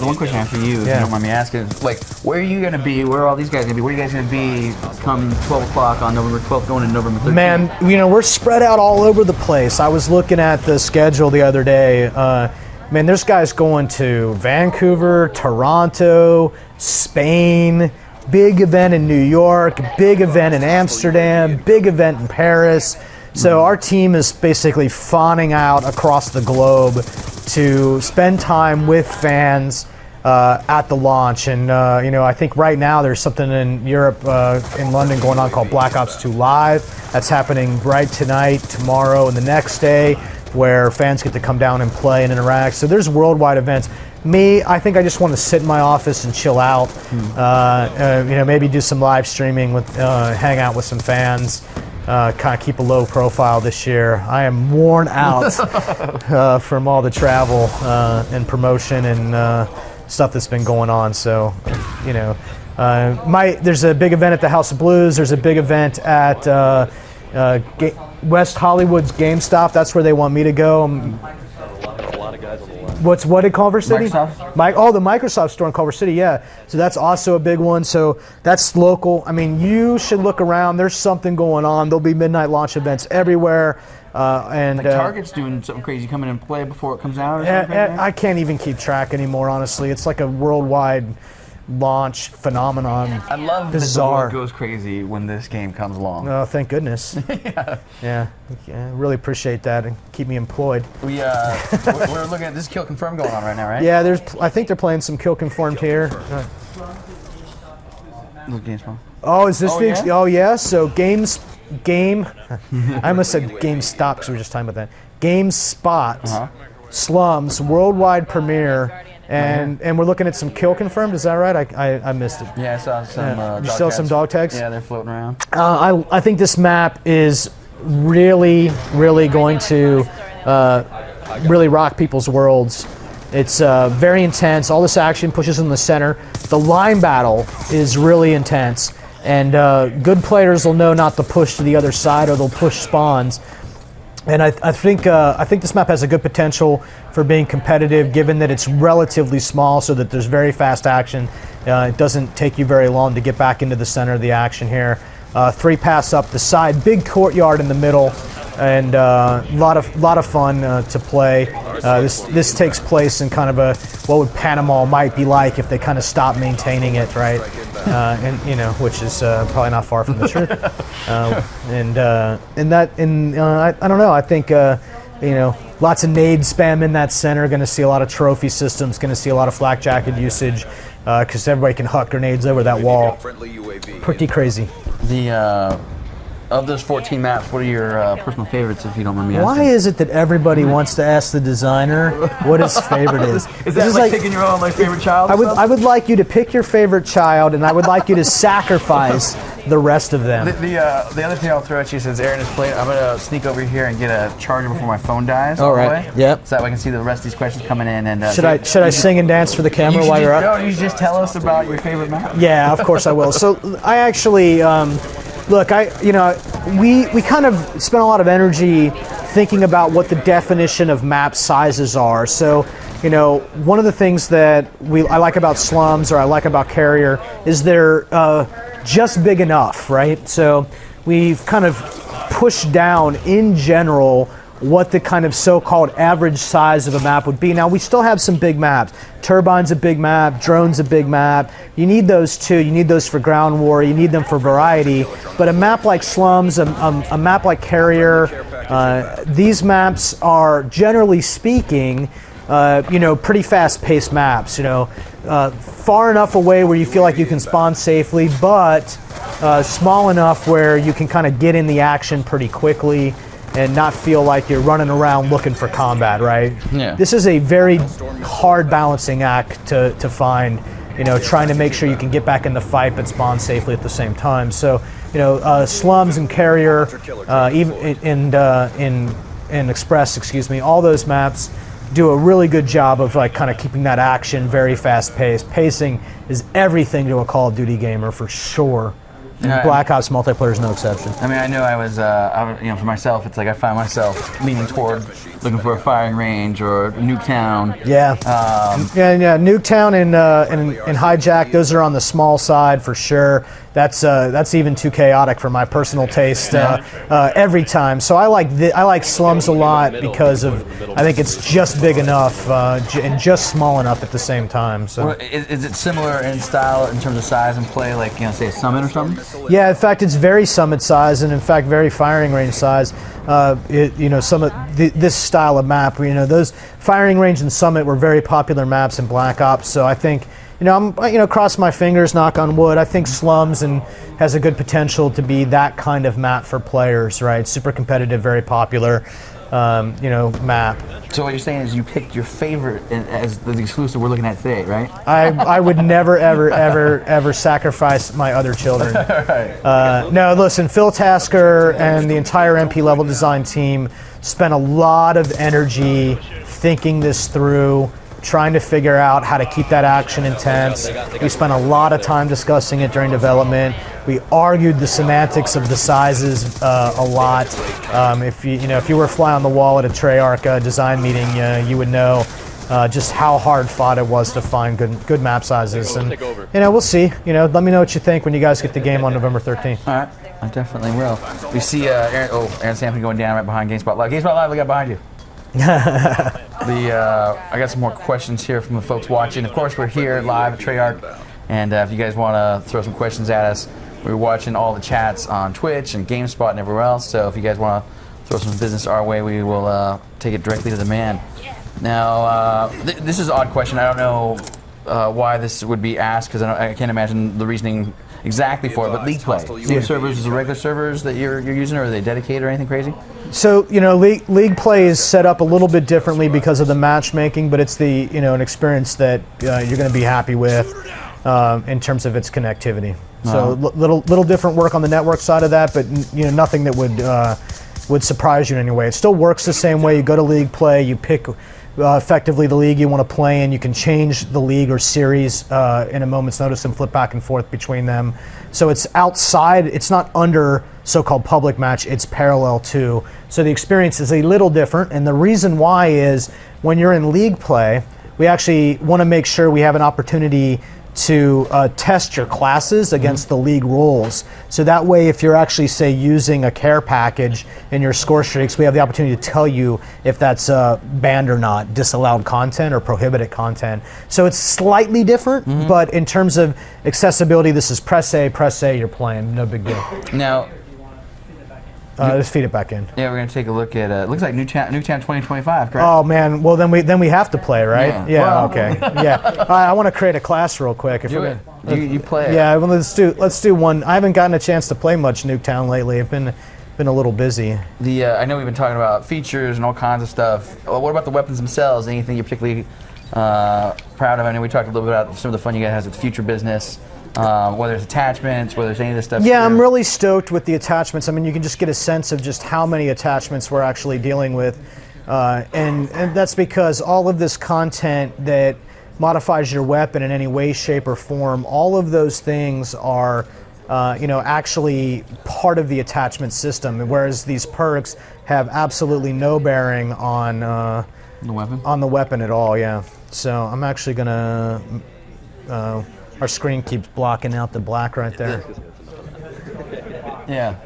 one question I have for you, if you don't mind me asking, is like, where are you going to be? Where are all these guys going to be? Where are you guys going to be come 12 o'clock on November 12th, going to November 13th? Man, we're spread out all over the place. I was looking at the schedule the other day, I mean, there's guys going to Vancouver, Toronto, Spain, big event in New York, big event in Amsterdam, big event in Paris. So our team is basically fawning out across the globe to spend time with fans at the launch. And, I think right now there's something in Europe, in London, going on called Black Ops 2 Live. That's happening right tonight, tomorrow, and the next day, where fans get to come down and play and interact. So there's worldwide events. Me, I think I just want to sit in my office and chill out. Maybe do some live streaming with, hang out with some fans. Kind of keep a low profile this year. I am worn out from all the travel and promotion and stuff that's been going on. So, there's a big event at the House of Blues. There's a big event at West Hollywood's GameStop. That's where they want me to go. What in Culver City? Microsoft? The Microsoft store in Culver City, yeah. So that's also a big one. So that's local. I mean, you should look around. There's something going on. There'll be midnight launch events everywhere. Target's doing something crazy, coming in play before it comes out or something? I can't even keep track anymore, honestly. It's like a worldwide launch phenomenon. I love bizarre. that the world goes crazy when this game comes along. Oh, thank goodness. Yeah, really appreciate that and keep me employed. We're looking at this Kill Confirm going on right now, right? Yeah, I think they're playing some Kill Confirmed here. GameSpot. Oh, is this Yeah? Oh, yeah. So I almost said GameStop because we were just talking about that. GameSpot, Slums, worldwide premiere. And we're looking at some Kill Confirmed. Is that right? I missed it. Yeah, I saw some. You saw some dog tags? Yeah, they're floating around. I think this map is really, really going to really rock people's worlds. It's very intense. All this action pushes in the center. The line battle is really intense. And good players will know not to push to the other side, or they'll push spawns. And I think this map has a good potential for being competitive, given that it's relatively small, so that there's very fast action. It doesn't take you very long to get back into the center of the action here. 3 paths up the side, big courtyard in the middle, and a lot of fun to play. This takes place in kind of what would Panama might be like if they kind of stopped maintaining it, right? Which is probably not far from the truth. I don't know. I think lots of nade spam in that center. Going to see a lot of trophy systems. Going to see a lot of flak jacket usage because everybody can huck grenades over that wall. Pretty crazy. Of those 14 maps, what are your personal favorites, if you don't mind me asking? Why is it that everybody wants to ask the designer what his favorite is? Is that like picking your own favorite child? I would like you to pick your favorite child, and I would like you to sacrifice the rest of them. The other thing I'll throw at you, since Aaron is playing, I'm gonna sneak over here and get a charger before my phone dies. All right. Yep. So that way I can see the rest of these questions coming in. And should I sing and dance for the camera while you're up? No, you just tell us about your favorite map. Yeah, of course I will. So I actually. Look, we kind of spent a lot of energy thinking about what the definition of map sizes are. So, one of the things that I like about Slums, or I like about Carrier, is they're just big enough, right? So we've kind of pushed down in general what the kind of so-called average size of a map would be. Now, we still have some big maps. Turbine's a big map, Drone's a big map. You need those too. You need those for ground war. You need them for variety. But a map like Slums, a map like Carrier, these maps are, generally speaking, pretty fast-paced maps. Far enough away where you feel like you can spawn safely, but small enough where you can kind of get in the action pretty quickly and not feel like you're running around looking for combat, right? Yeah. This is a very hard balancing act to find, trying to make sure you can get back in the fight but spawn safely at the same time. So, Slums and Carrier, even in Express, all those maps do a really good job of kind of keeping that action very fast paced. Pacing is everything to a Call of Duty gamer for sure. And Yeah, Black Ops multiplayer is no exception. I mean, I know for myself, it's like I find myself leaning toward looking for a firing range or Nuketown. Yeah. Yeah, Nuketown and Hijack, those are on the small side for sure. That's even too chaotic for my personal taste every time. So I like Slums a lot because I think it's just big enough and just small enough at the same time. So Is it similar in style in terms of size and play, like say Summit or something? yeah, in fact, it's very Summit size and in fact very firing range size. This style of map, those firing range and Summit were very popular maps in Black Ops. So I think. I'm cross my fingers, knock on wood. I think Slums has a good potential to be that kind of map for players, right? Super competitive, very popular, map. So what you're saying is you picked your favorite as the exclusive we're looking at today, right? I would never, ever sacrifice my other children. No, listen, Phil Tasker and the entire MP level design team spent a lot of energy thinking this through, trying to figure out how to keep that action intense. We spent a lot of time discussing it during development. We argued the semantics of the sizes a lot. If you were a fly on the wall at a Treyarch design meeting, you would know just how hard fought it was to find good map sizes. And we'll see. Let me know what you think when you guys get the game on November 13th. All right, I definitely will. We see Aaron Sampson going down right behind GameSpot Live. GameSpot Live, we got behind you. I got some more questions here from the folks watching. Of course, we're here live at Treyarch, and if you guys want to throw some questions at us, we're watching all the chats on Twitch and GameSpot and everywhere else. So if you guys want to throw some business our way, we will take it directly to the man. Now, this is an odd question. I don't know why this would be asked because I can't imagine the reasoning exactly for it, but League Play. League servers is the regular servers that you're using, or are they dedicated or anything crazy? So League Play is set up a little bit differently because of the matchmaking, but it's an experience that you're going to be happy with in terms of its connectivity. So little different work on the network side of that, but nothing that would surprise you in any way. It still works the same way. You go to League Play, you pick effectively the league you want to play in. You can change the league or series in a moment's notice and flip back and forth between them. So it's outside, it's not under so-called public match, it's parallel to. So the experience is a little different, and the reason why is when you're in League Play, we actually want to make sure we have an opportunity to test your classes against the league rules. So that way, if you're actually, say, using a care package in your score streaks, we have the opportunity to tell you if that's banned or not, disallowed content or prohibited content. So it's slightly different, but in terms of accessibility, this is press A, you're playing, no big deal. Now, just feed it back in. yeah, we're gonna take a look at. It looks like Nuketown 2025, correct? Oh man, well then we have to play, right? Yeah. Well, okay. Yeah. I want to create a class real quick. If Do we're it. You play it. Yeah, well, let's do one. I haven't gotten a chance to play much Nuketown lately. I've been a little busy. I know we've been talking about features and all kinds of stuff. What about the weapons themselves? Anything you're particularly proud of? I know we talked a little bit about some of the fun you guys have with future business. Whether it's attachments, whether it's any of this stuff. Yeah, I'm really stoked with the attachments. I mean, you can just get a sense of just how many attachments we're actually dealing with. And that's because all of this content that modifies your weapon in any way, shape, or form, all of those things are actually part of the attachment system, whereas these perks have absolutely no bearing on the weapon? On the weapon at all, yeah. So I'm actually going to... our screen keeps blocking out the black right there. Yeah.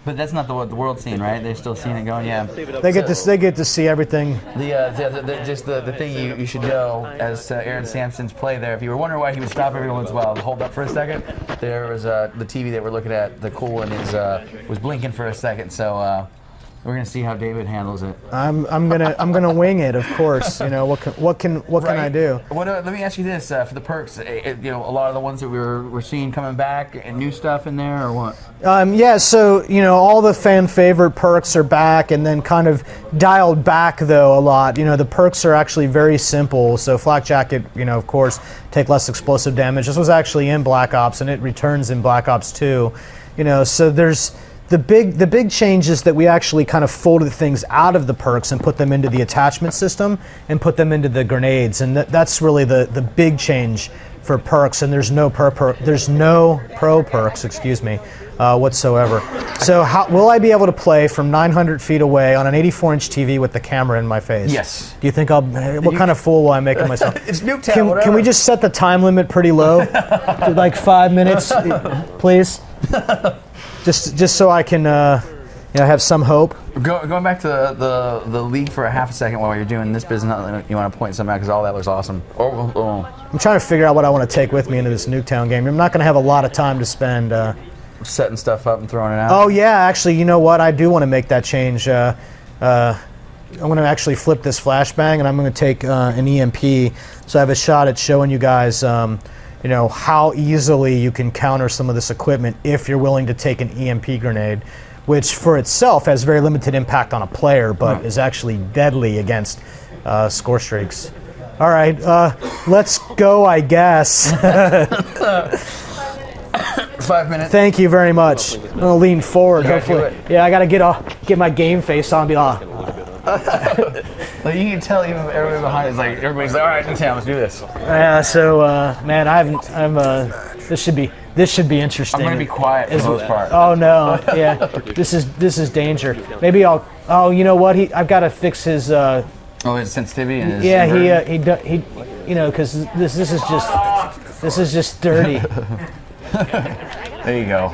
But that's not the world's seeing, right? They're still seeing it going, yeah. They get to see everything. The thing you should know as Aaron Sampson's play there, if you were wondering why he would stop every once in a while, hold up for a second, there was the TV that we're looking at, the cool one was blinking for a second, so we're gonna see how David handles it. I'm gonna wing it, of course. What can I do? Let me ask you this: for the perks, a lot of the ones that we're seeing coming back, and new stuff in there, or what? Yeah, so all the fan favorite perks are back, and then kind of dialed back though a lot. The perks are actually very simple. So Flak Jacket, of course, take less explosive damage. This was actually in Black Ops, and it returns in Black Ops 2. So there's. The big change is that we actually kind of folded things out of the perks and put them into the attachment system and put them into the grenades, and that's really the big change for perks, and there's no pro perks, excuse me, whatsoever. So will I be able to play from 900 feet away on an 84-inch TV with the camera in my face? Yes. Do you think what kind of fool will I make of myself? It's Nuketown. Can we just set the time limit pretty low, to like 5 minutes, please? Just so I can have some hope. Going back to the league for a half a second while you're doing this business, you want to point something out because all that looks awesome. I'm trying to figure out what I want to take with me into this Nuketown game. I'm not going to have a lot of time to spend setting stuff up and throwing it out. Oh yeah, actually, you know what? I do want to make that change. I'm going to actually flip this flashbang, and I'm going to take an EMP, so I have a shot at showing you guys, how easily you can counter some of this equipment if you're willing to take an EMP grenade, which for itself has very limited impact on a player, but is actually deadly against score streaks. All right, let's go, I guess. 5 minutes. Thank you very much. I'm gonna lean forward. Hopefully, yeah. I gotta get my game face on. And be like, you can tell even everybody behind is like everybody's like, all right, Nuketown, let's do this. Man, this should be interesting. I'm gonna be quiet for the most part. Oh no, yeah, this is danger. Maybe I'll. Oh, you know what? I've got to fix his. His sensitivity and his. Yeah, he because this is just dirty. There you go.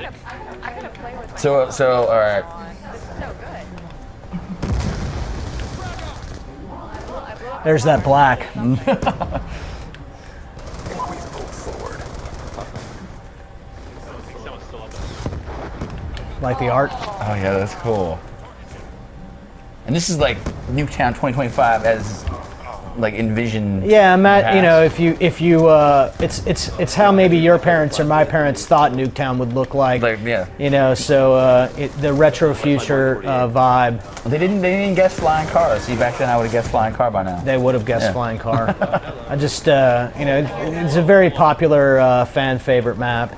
So all right. There's that black. Like the art? Oh yeah, that's cool. And this is like Nuketown 2025 as like envisioned. Yeah, Matt. If you it's how maybe your parents or my parents thought Nuketown would look like. So the retro future vibe. They didn't guess flying cars. See, back then I would have guessed flying car by now. They would have guessed flying car. I just it's a very popular fan favorite map.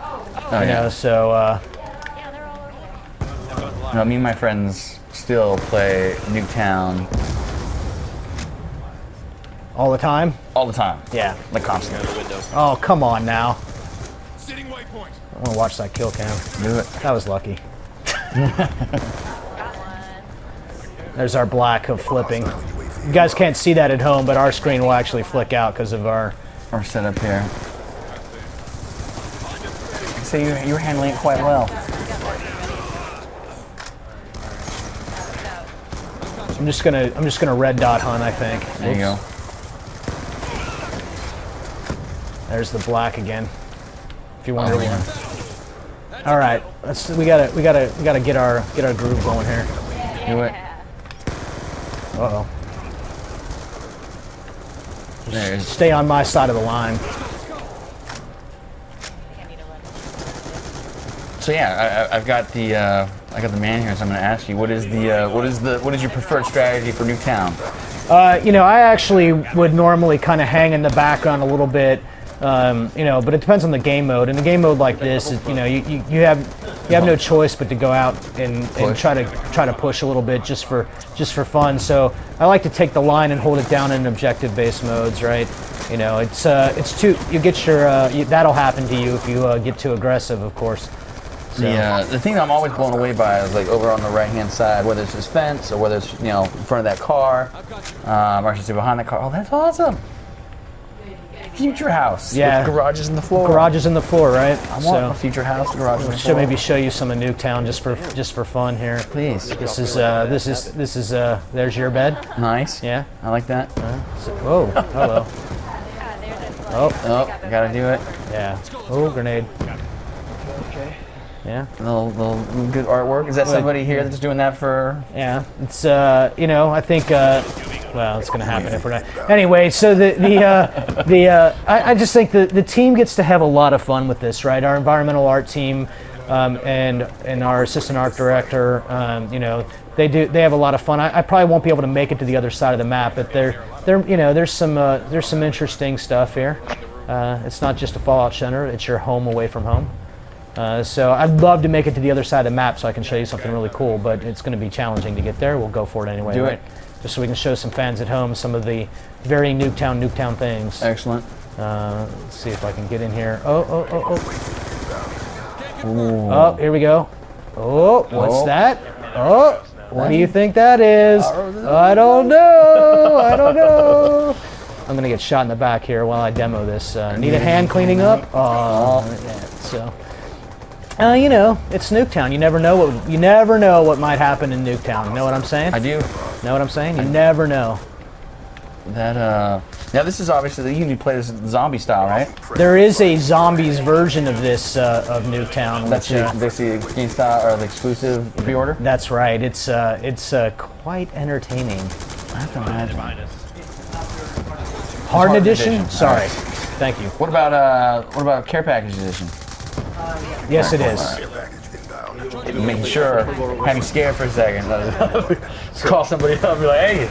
Me and my friends still play Nuketown. All the time? All the time. Yeah. Like constantly. Oh, come on now. I want to watch that kill cam. Do it. That was lucky. There's our black of flipping. You guys can't see that at home, but our screen will actually flick out because of our setup here. So you're handling it quite well. I'm just gonna red dot hunt, I think. There you go. There's the black again. If you wonder why. All right, we gotta get our groove going here. Do it. Uh-oh. Stay on my side of the line. So yeah, I've got the man here, so I'm going to ask you, what is your preferred strategy for Nuketown? I actually would normally kind of hang in the background a little bit, but it depends on the game mode. In a game mode like this, you have no choice but to go out and try to push a little bit just for fun. So I like to take the line and hold it down in objective-based modes, right? It's too you get your that'll happen to you if you get too aggressive, of course. So. The thing that I'm always blown away by is like over on the right-hand side, whether it's this fence or whether it's in front of that car, or I should say behind that car. Oh, that's awesome! Future house. Yeah. With garages in the floor. Garages in the floor, right? I want a future house, garage in the floor. Should maybe show you some of Nuketown just for fun here. Please. This is there's your bed. Nice. Yeah. I like that. Whoa. Hello. Oh, gotta do it. Yeah. Oh, grenade. Yeah. Little good artwork. Is that somebody here that's doing that for? Yeah. It's I think well, it's gonna happen if we're not. Anyway, so I just think the team gets to have a lot of fun with this, right? Our environmental art team and our assistant art director, they have a lot of fun. I probably won't be able to make it to the other side of the map, but there's some interesting stuff here. It's not just a Fallout Shelter; it's your home away from home. So I'd love to make it to the other side of the map so I can show you something really cool, but it's going to be challenging to get there. We'll go for it anyway. Do right? it. Just so we can show some fans at home some of the very Nuketown things. Excellent. Let's see if I can get in here. Oh, here we go. Oh, what's that? Oh, what do you think that is? I don't know. I don't know. I'm gonna get shot in the back here while I demo this. Need a hand cleaning up? Oh, yeah, so. You know, it's Nuketown. You never know what might happen in Nuketown. You know what I'm saying? I do. Know what I'm saying? You never know. That now this is obviously you need to play this zombie style, right? There is a zombies version of this of Nuketown. That's which, the game style or the exclusive pre-order. That's right. It's quite entertaining. I have to imagine. Hardened edition? edition. Sorry. Alright. Thank you. What about care package edition? Yes, it is. Care package inbound. Making sure, having scared for a second. Just call somebody up and be like, hey.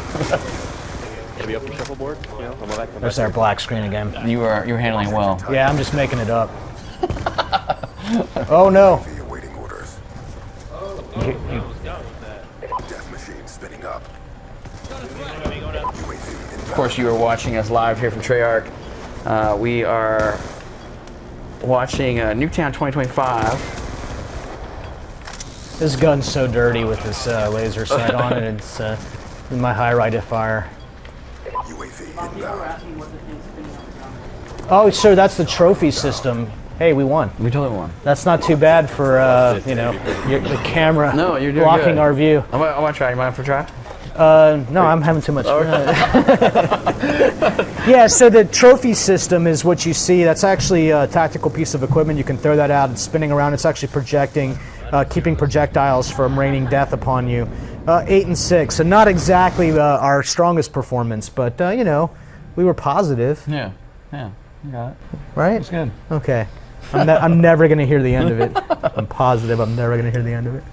Maybe up the shuffleboard. You know, come back. There's our black screen again. You're handling well. Yeah, I'm just making it up. Oh no. UAV awaiting orders. Death machine spinning up. UAV inbound. Of course, you are watching us live here from Treyarch. We are watching Nuketown 2025. This gun's so dirty with this laser sight on it. It's in my high rate of fire. UAV inbound. Oh, sir, that's the trophy system. Hey, we won. We totally won. That's not too bad for the camera No, you're doing blocking good. our view. I want to try. You mind if I try? No, I'm having too much fun. Yeah, so the trophy system is what you see. That's actually a tactical piece of equipment. You can throw that out. It's spinning around. It's actually projecting, keeping projectiles from raining death upon you. 8 and 6, so not exactly our strongest performance, but you know, we were positive, Yeah. You got it. right? It's good. Okay. I'm never going to hear the end of it. I'm positive I'm never going to hear the end of it.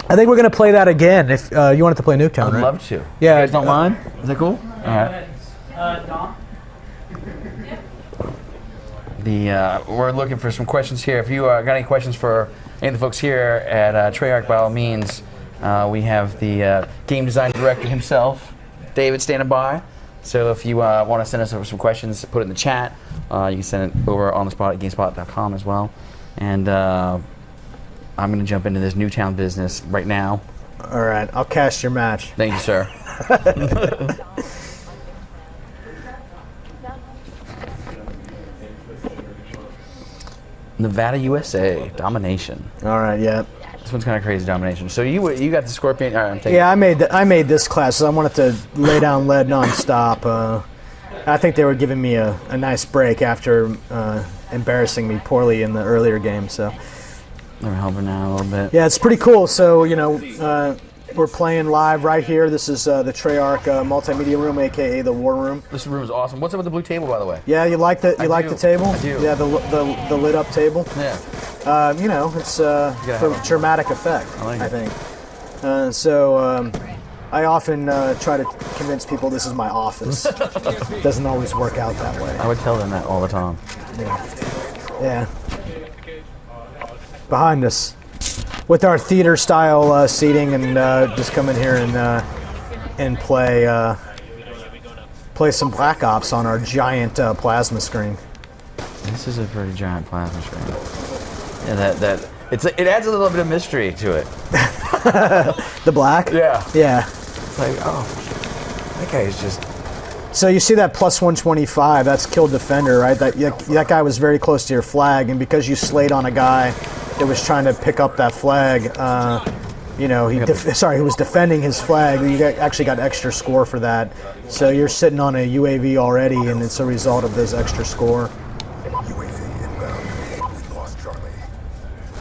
I think we're going to play that again if you wanted to play Nuketown, I'd right? love to. Yeah, You guys don't mind? Is that cool? All right. Dom? We're looking for some questions here. If you got any questions for any of the folks here at Treyarch, by all means, we have the game design director himself, David, standing by. So if you want to send us over some questions, put it in the chat. You can send it over on the spot at GameSpot.com as well. And I'm going to jump into this Nuketown business right now. All right, I'll cast your match. Thank you, sir. Nevada, USA, domination. All right, yeah. This one's kind of crazy, domination. So you got the Scorpion. All right, I'm taking. Yeah, I made this class. So I wanted to lay down lead nonstop. I think they were giving me a nice break after embarrassing me poorly in the earlier game. So They're helping out a little bit. yeah, it's pretty cool. So you know, we're playing live right here. This is the Treyarch multimedia room, aka the War Room. This room is awesome. What's up with the blue table, by the way? Yeah, you like the do. table? I do. Yeah, the lit up table. Yeah. You know, it's have for it. dramatic effect. I like it. think. I often try to convince people this is my office. Doesn't always work out that way. I would tell them that all the time. Yeah. Behind us, with our theater style seating, and just come in here and play some Black Ops on our giant plasma screen. This is a pretty giant plasma screen. Yeah, it adds a little bit of mystery to it. The black? Yeah. Yeah. It's like, oh, that guy is just. So you see that plus 125, that's kill defender, right? That guy was very close to your flag, and because you slayed on a guy that was trying to pick up that flag, you know, he was defending his flag. You actually got extra score for that. So you're sitting on a UAV already, and it's a result of this extra score. UAV inbound. We lost Charlie.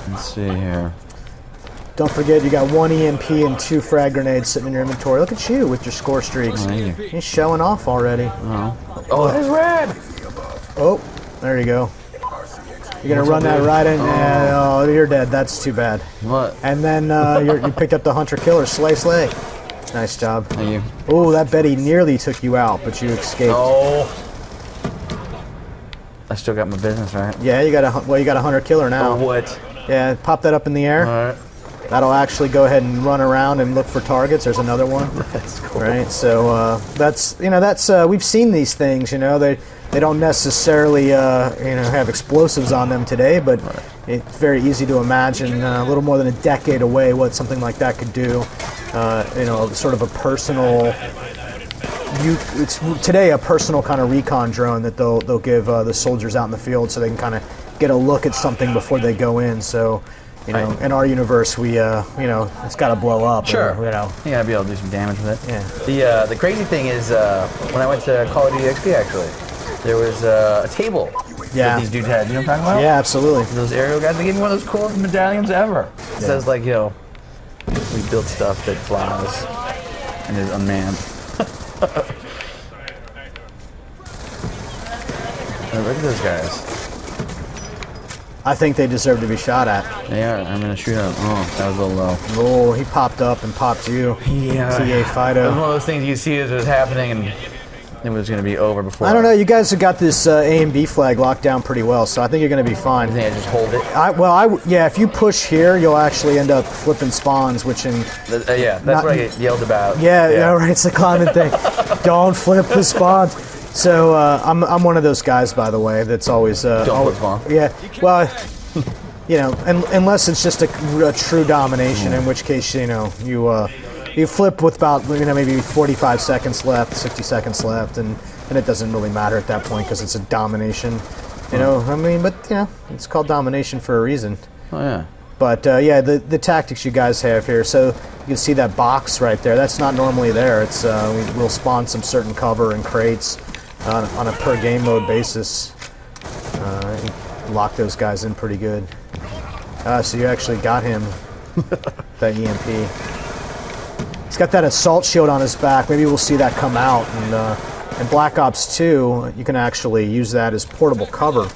Let's see here. Don't forget, you got 1 EMP and 2 frag grenades sitting in your inventory. Look at you with your score streaks. Thank you. He's showing off already. Oh, that is red. Oh, there you go. RCX. You're gonna run that right in. Oh, you're dead. That's too bad. What? And then you picked up the hunter killer. Slay. Nice job. Thank you. Oh, that Betty nearly took you out, but you escaped. Oh. I still got my business, right? Yeah, you got a hunter killer now. What? Yeah, pop that up in the air. All right. that'll actually go ahead and run around and look for targets. There's another one. That's cool. Right, so that's we've seen these things. They don't necessarily have explosives on them today, but it's very easy to imagine a little more than a decade away what something like that could do. Sort of a personal. It's today a personal kind of recon drone that they'll give the soldiers out in the field so they can kind of get a look at something before they go in. So. In our universe, we it's got to blow up. Sure. Or, You gotta be able to do some damage with it. Yeah. The crazy thing is, when I went to Call of Duty XP, actually, there was a table Yeah. that these dudes had. You know what I'm talking about? Yeah, absolutely. Those aerial guys, they gave me one of those coolest medallions ever. It says we built stuff that flies and is unmanned. Look at those guys. I think they deserve to be shot at. They are. I'm gonna shoot them. Oh, that was a little low. Oh, he popped up and popped you. Yeah. TA It was Fido. one of those things you see as it was happening and it was gonna be over before. I don't know. You guys have got this A and B flag locked down pretty well, so I think you're going to be I fine. think I just hold it. If you push here, you'll actually end up flipping spawns, which in Yeah, that's what I get yelled about. yeah, right. It's a common thing. Don't flip the spawns. So I'm one of those guys, by the way, that's always flip spawn. Yeah, well, unless it's just a true domination, in which case you flip with about maybe 45 seconds left, 60 seconds left, and it doesn't really matter at that point because it's a domination. It's called domination for a reason. Oh yeah. But the tactics you guys have here. So you can see that box right there. That's not normally there. It's we'll spawn some certain cover and crates on a per game mode basis. Lock those guys in pretty good. So you actually got him. That EMP. He's got that assault shield on his back. Maybe we'll see that come out. And in Black Ops 2, you can actually use that as portable cover.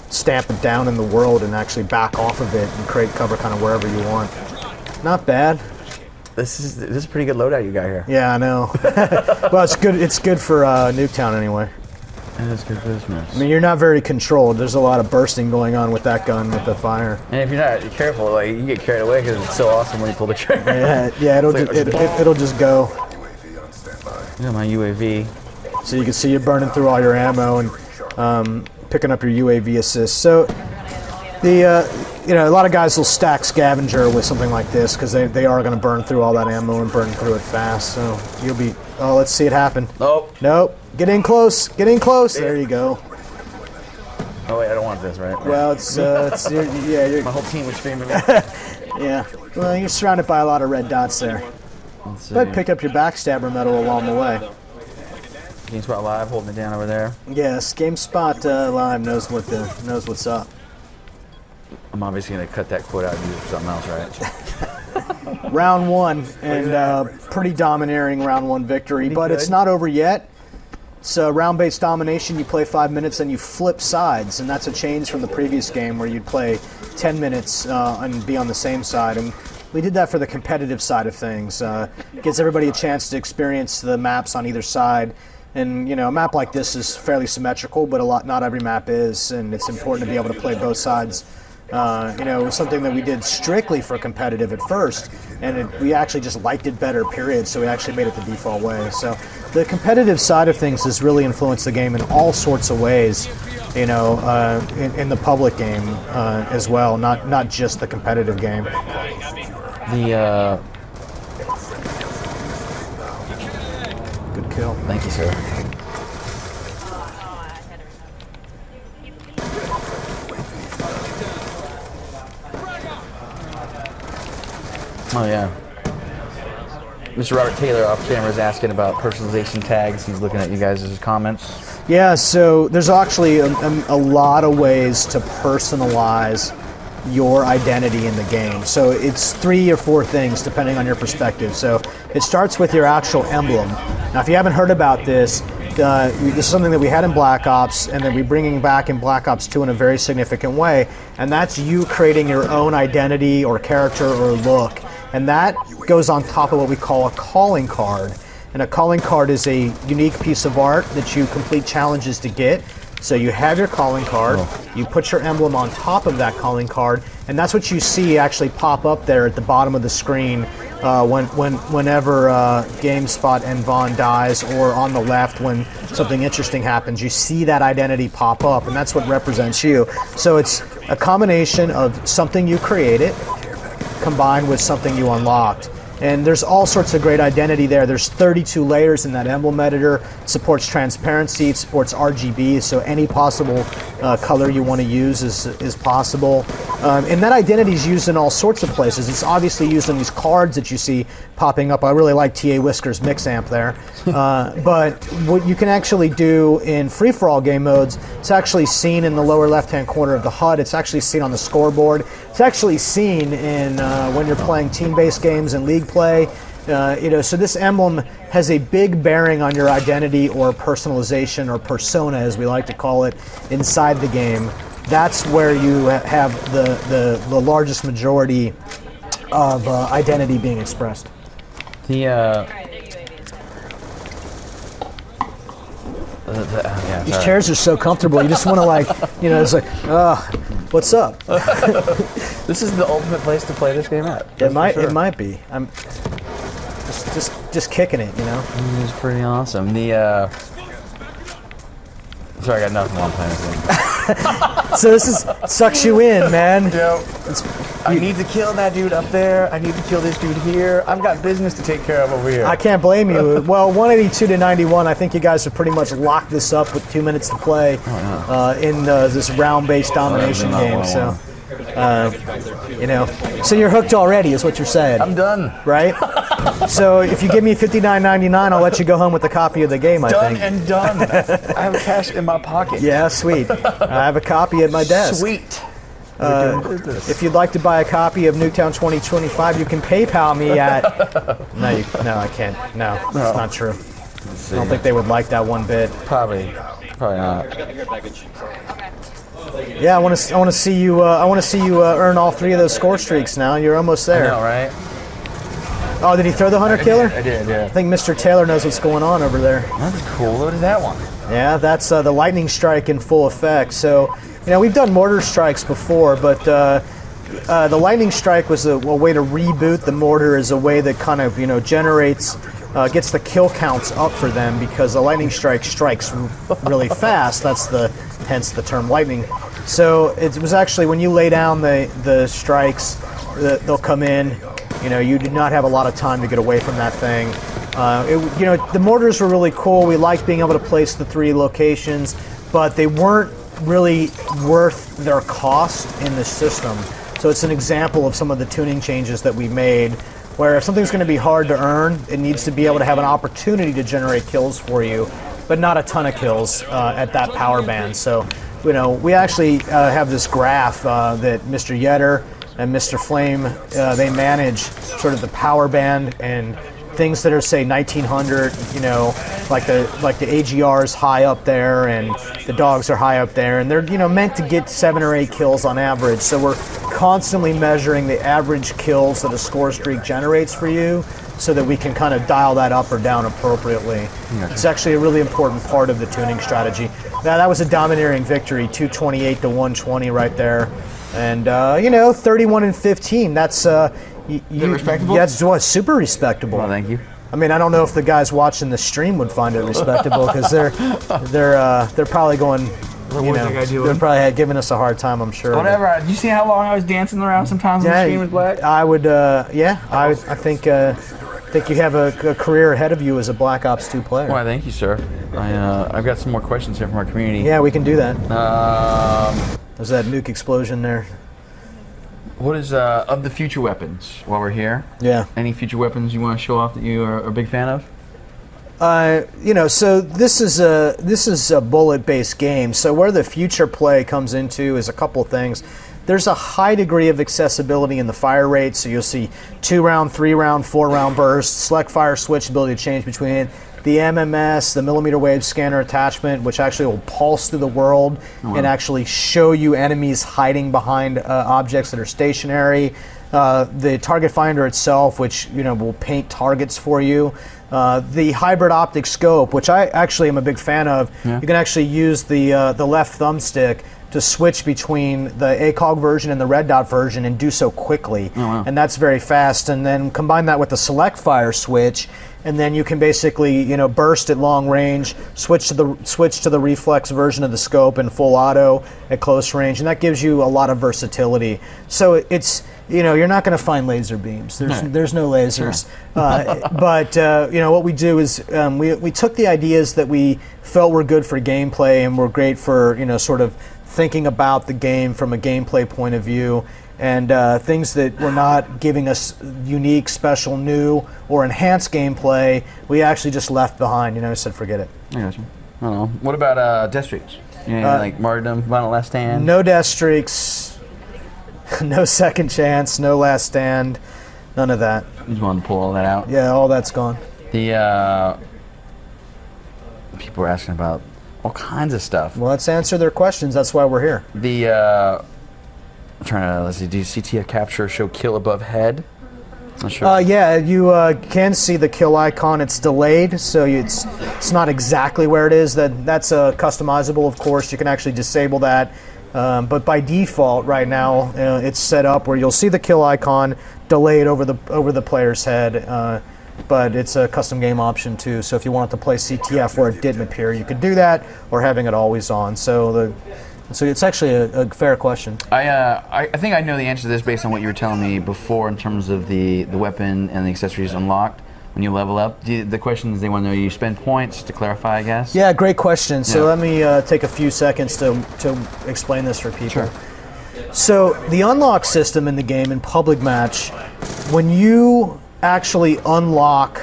Stamp it down in the world and actually back off of it and create cover kind of wherever you want. Not bad. This is a pretty good loadout you got here. Yeah, I know. Well, it's good. It's good for Nuketown anyway. That is good business. I mean, you're not very controlled. There's a lot of bursting going on with that gun with the fire. And if you're not careful, you get carried away because it's so awesome when you pull the trigger. Yeah, it'll just go. UAV on standby. Yeah, my UAV. So you can see you're burning through all your ammo and picking up your UAV assist. So a lot of guys will stack scavenger with something like this because they are going to burn through all that ammo and burn through it fast. So you'll be. Oh, let's see it happen. Nope. Get in close. There you go. Oh wait, I don't want this, right? Well, you're My whole team was screaming. yeah. Well, you're surrounded by a lot of red dots there. Let's see. But pick up your backstabber medal along the way. GameSpot Live holding it down over there. Yes, GameSpot Live knows what's up. I'm obviously gonna cut that quote out and use it for something else, right? Round one, and pretty domineering round one victory, but it's good. not over yet. So round-based domination, you play 5 minutes and you flip sides, and that's a change from the previous game where you'd play 10 minutes and be on the same side. And we did that for the competitive side of things. Gives everybody a chance to experience the maps on either side. And a map like this is fairly symmetrical, but not every map is, and it's important to be able to play both sides. It was something that we did strictly for competitive at first, and we actually just liked it better, period, so we actually made it the default way. So the competitive side of things has really influenced the game in all sorts of ways, in the public game as well, not just the competitive game. Good kill. Thank you, sir. Oh yeah. Mr. Robert Taylor off camera is asking about personalization tags. He's looking at you guys' comments. Yeah, so there's actually a lot of ways to personalize your identity in the game. So it's 3 or 4 things depending on your perspective. So it starts with your actual emblem. Now, if you haven't heard about this, this is something that we had in Black Ops, and then we're bringing back in Black Ops 2 in a very significant way, and that's you creating your own identity or character or look. And that goes on top of what we call a calling card. And a calling card is a unique piece of art that you complete challenges to get. So you have your calling card, you put your emblem on top of that calling card, and that's what you see actually pop up there at the bottom of the screen whenever GameSpot and Vaughn dies, or on the left when something interesting happens. You see that identity pop up, and that's what represents you. So it's a combination of something you created combined with something you unlocked. And there's all sorts of great identity there. There's 32 layers in that emblem editor. It supports transparency, it supports RGB, so any possible color you want to use is possible. And that identity is used in all sorts of places. It's obviously used in these cards that you see popping up. I really like TA Whisker's mix amp there. But what you can actually do in free-for-all game modes, it's actually seen in the lower left-hand corner of the HUD. It's actually seen on the scoreboard. It's actually seen in when you're playing team-based games and league play. So this emblem has a big bearing on your identity or personalization, or persona as we like to call it, inside the game. That's where you have the largest majority of identity being expressed. Yeah, These chairs are so comfortable. You just want to it's like, what's up? this is the ultimate place to play this game at. It might be. I'm just kicking it, It's pretty awesome. Sorry, I got nothing while I'm playing this game. So this sucks you in, man. I need to kill that dude up there. I need to kill this dude here. I've got business to take care of over here. I can't blame you. Well, 182 to 91, I think you guys have pretch much locked this up with 2 minutes to play in this round-based domination game. So, so you're hooked already, is what you're saying. I'm done. Right? So if you give me $59.99, I'll let you go home with a copy of the game, I think. Done and done. I have cash in my pocket. Yeah, sweet. I have a copy at my desk. Sweet. If you'd like to buy a copy of Nuketown 2025, you can PayPal me at... No, I can't. No, it's not true. I don't think they would like that one bit. Probably not. Yeah, I want to see you. I want to see you earn all 3 of those score streaks. Now you're almost there. I know, right? Oh, did he throw the Hunter Killer? I did. Yeah. I think Mr. Taylor knows what's going on over there. That's cool. What is that one? Yeah, that's the lightning strike in full effect. So, we've done mortar strikes before, but the lightning strike was a way to reboot the mortar, as a way that kind of generates, gets the kill counts up for them, because the lightning strike strikes really fast. That's hence the term lightning. So it was actually, when you lay down the strikes, they'll come in. You did not have a lot of time to get away from that thing. The mortars were really cool. We liked being able to place the 3 locations, but they weren't really worth their cost in the system. So it's an example of some of the tuning changes that we made, where if something's going to be hard to earn, it needs to be able to have an opportunity to generate kills for you, but not a ton of kills at that power band. So, we actually have this graph that Mr. Yetter and Mr. Flame, they manage sort of the power band, and things that are, say, 1900, like the AGR's high up there, and the dogs are high up there, and they're meant to get 7 or 8 kills on average. So we're constantly measuring the average kills that a score streak generates for you, so that we can kind of dial that up or down appropriately. Okay. It's actually a really important part of the tuning strategy. Now, that was a domineering victory, 228 to 120 right there. And 31 and 15. That's respectable. Yeah, it's super respectable. Well, thank you. I mean, I don't know if the guys watching the stream would find it respectable, because they're probably going. They're probably giving us a hard time, I'm sure. Whatever. Did you see how long I was dancing around sometimes when the screen was black? I would. I think you have a career ahead of you as a Black Ops 2 player. Why, thank you, sir. I've got some more questions here from our community. Yeah, we can do that. There's that nuke explosion there. What is of the future weapons while we're here? Yeah. Any future weapons you want to show off that you are a big fan of? So this is a bullet-based game. So where the future play comes into is a couple of things. There's a high degree of accessibility in the fire rate, so you'll see 2-round, 3-round, 4-round bursts, select fire switch, ability to change between. the MMS, the millimeter wave scanner attachment, which actually will pulse through the world and actually show you enemies hiding behind objects that are stationary. The target finder itself, which will paint targets for you. The hybrid optic scope, which I actually am a big fan of. You can actually use the left thumbstick to switch between the ACOG version and the red dot version and do so quickly. And that's very fast. And then combine that with the select fire switch, and then you can basically burst at long range, switch to the reflex version of the scope in full auto at close range, and that gives you a lot of versatility. So it's you're not going to find laser beams. There's no lasers. But what we do is we took the ideas that we felt were good for gameplay and were great for sort of thinking about the game from a gameplay point of view, and things that were not giving us unique, special, new, or enhanced gameplay, we actually just left behind. I said, forget it. I got you. I don't know. What about death streaks? Like martyrdom, final last stand? No death streaks, no second chance, no last stand, none of that. You just wanted to pull all that out? Yeah, all that's gone. The people were asking about all kinds of stuff. Well, let's answer their questions. That's why we're here. I'm trying to, let's see, do CTF capture show kill above head? Not sure. Yeah, you can see the kill icon. It's delayed, so it's not exactly where it is. That's customizable, of course. You can actually disable that. But by default, right now, it's set up where you'll see the kill icon delayed over the player's head. But it's a custom game option too. So if you wanted to play CTF where it didn't appear, you could do that, or having it always on. So it's actually a fair question. I think I know the answer to this based on what you were telling me before in terms of the weapon and the accessories unlocked when you level up. The question is they want to know, you spend points to clarify, I guess? Yeah, great question. So let me take a few seconds to explain this for people. Sure. So the unlock system in the game in public match, when you actually unlock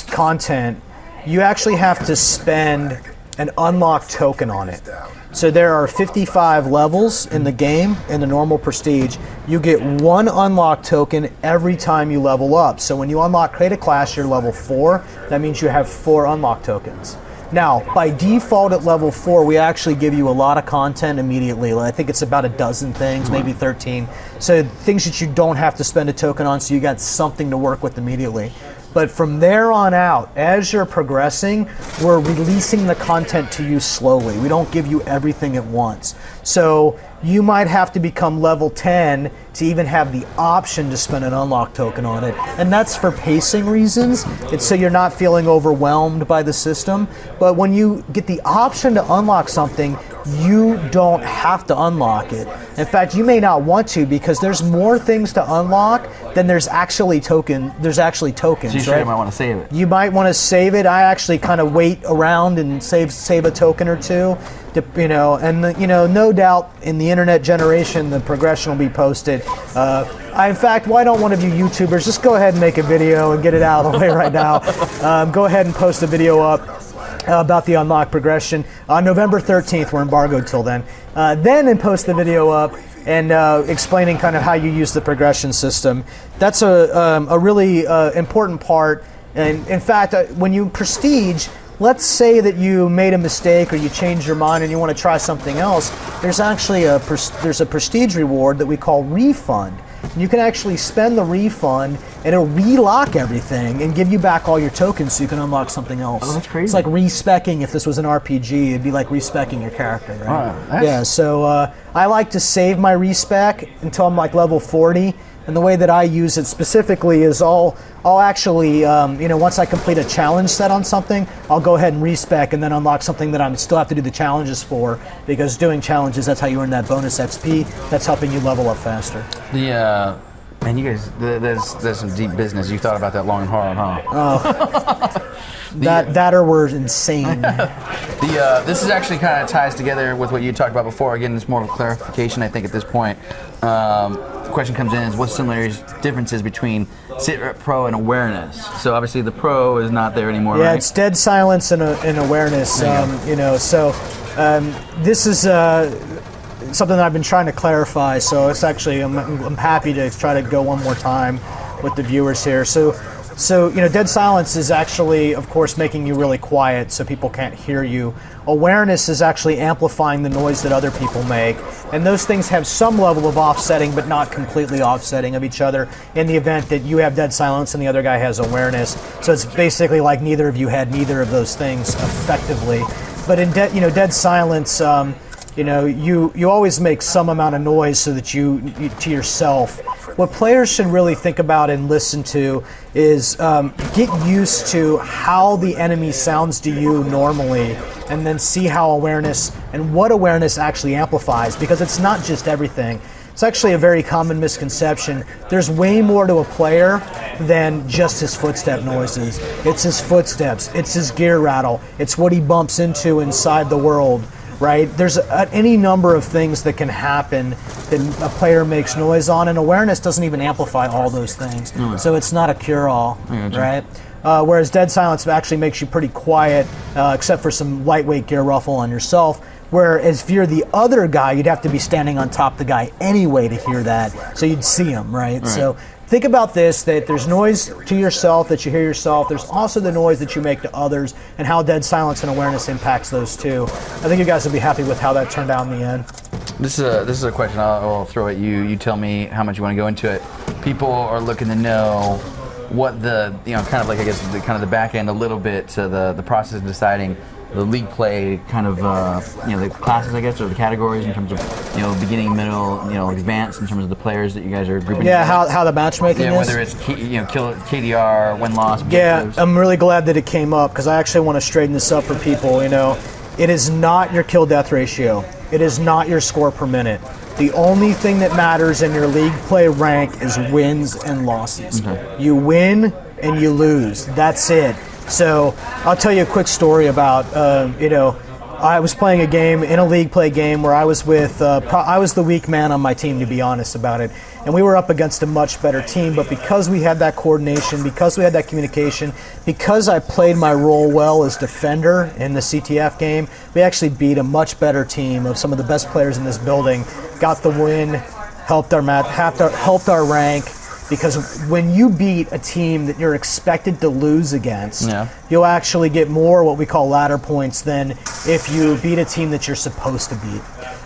content, you actually have to spend an unlock token on it. So there are 55 levels in the game in the normal prestige. You get one unlock token every time you level up. So when you unlock Create a Class, you're level 4. That means you have 4 unlock tokens. Now, by default at level 4, we actually give you a lot of content immediately. I think it's about a dozen things, maybe 13. So things that you don't have to spend a token on, so you got something to work with immediately. But from there on out, as you're progressing, we're releasing the content to you slowly. We don't give you everything at once. So you might have to become level 10 to even have the option to spend an unlock token on it. And that's for pacing reasons. It's so you're not feeling overwhelmed by the system. But when you get the option to unlock something, you don't have to unlock it. In fact, you may not want to, because there's more things to unlock than there's actually tokens. So you sure might want to save it. You might want to save it. I actually kind of wait around and save a token or two, no doubt in the internet generation, the progression will be posted. In fact, why don't one of you YouTubers just go ahead and make a video and get it out of the way right now? Go ahead and post a video up about the unlock progression. On November 13th, we're embargoed till then. Then post the video up and explaining kind of how you use the progression system. That's a really important part. And in fact, when you prestige, let's say that you made a mistake or you changed your mind and you want to try something else. There's actually a prestige reward that we call refund. You can actually spend the refund and it'll relock everything and give you back all your tokens so you can unlock something else. Oh, that's crazy. It's like respecking. If this was an RPG, it'd be like respecking your character, right? Yeah, so I like to save my respec until I'm like level 40. And the way that I use it specifically is I'll actually, once I complete a challenge set on something, I'll go ahead and respec and then unlock something that I still have to do the challenges for, because doing challenges, that's how you earn that bonus XP. That's helping you level up faster. Man, you guys, there's some deep business. You thought about that long and hard, huh? That or we're insane. This is actually kind of ties together with what you talked about before. Again, it's more of a clarification, I think, at this point. The question comes in is what similarities, differences between SITREP Pro and Awareness? So obviously the Pro is not there anymore, yeah, right? It's dead silence in Awareness. This is something that I've been trying to clarify. So it's actually, I'm happy to try to go one more time with the viewers here. So So, dead silence is actually, of course, making you really quiet so people can't hear you. Awareness is actually amplifying the noise that other people make. And those things have some level of offsetting, but not completely offsetting of each other in the event that you have dead silence and the other guy has awareness. So it's basically like neither of you had neither of those things effectively. But in dead silence, you always make some amount of noise so that you to yourself. What players should really think about and listen to is get used to how the enemy sounds to you normally, and then see how awareness and what awareness actually amplifies, because it's not just everything. It's actually a very common misconception. There's way more to a player than just his footstep noises. It's his footsteps, it's his gear rattle, it's what he bumps into inside the world. Right? There's any number of things that can happen that a player makes noise on, and awareness doesn't even amplify all those things. So it's not a cure-all, right? Whereas dead silence actually makes you pretty quiet, except for some lightweight gear ruffle on yourself. Whereas if you're the other guy, you'd have to be standing on top of the guy anyway to hear that, so you'd see him, right? So think about this, that there's noise to yourself, that you hear yourself. There's also the noise that you make to others, and how dead silence and awareness impacts those two. I think you guys will be happy with how that turned out in the end. This is a question I'll throw at you. You tell me how much you want to go into it. People are looking to know what the, kind of like, I guess, the back end a little bit to the process of deciding the league play kind of, the classes, I guess, or the categories in terms of, beginning, middle, advanced in terms of the players that you guys are grouping. Yeah, how the matchmaking is. Whether it's kill KDR, win-loss. Yeah, I'm really glad that it came up, because I actually want to straighten this up for people. It is not your kill-death ratio. It is not your score per minute. The only thing that matters in your league play rank is wins and losses. You win and you lose. That's it. So I'll tell you a quick story about, I was playing a game, in a league play game, where I was with, I was the weak man on my team, to be honest about it. And we were up against a much better team, but because we had that coordination, because we had that communication, because I played my role well as defender in the CTF game, we actually beat a much better team of some of the best players in this building, got the win, helped our helped our rank. Because when you beat a team that you're expected to lose against, you'll actually get more what we call ladder points than if you beat a team that you're supposed to beat.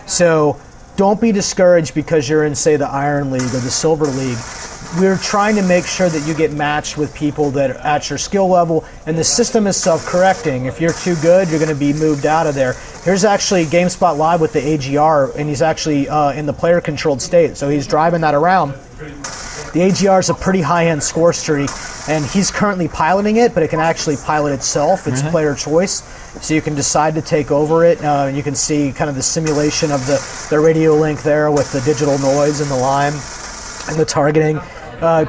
So don't be discouraged because you're in, say, the Iron League or the Silver League. We're trying to make sure that you get matched with people that are at your skill level, and the system is self-correcting. If you're too good, you're going to be moved out of there. Here's actually GameSpot Live with the AGR, and he's actually in the player-controlled state, so he's driving that around. The AGR is a pretty high-end score streak, and he's currently piloting it, but it can actually pilot itself. It's player choice, so you can decide to take over it. You can see kind of the simulation of the radio link there with the digital noise and the lime and the targeting.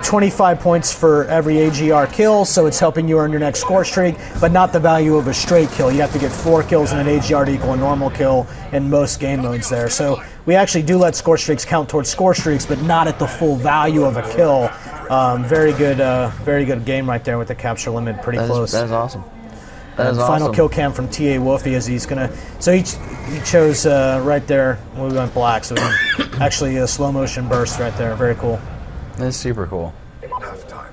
25 points for every AGR kill, so it's helping you earn your next score streak, but not the value of a straight kill. You have to get 4 kills in an AGR to equal a normal kill in most game modes there. So we actually do let score streaks count towards score streaks, but not at the full value of a kill. Very good game right there with the capture limit, pretty close. That is awesome. That is Final awesome. kill cam from TA Wolfie as he's gonna. So he chose right there when we went black. So actually a slow motion burst right there. Very cool. That's super cool. Halftime.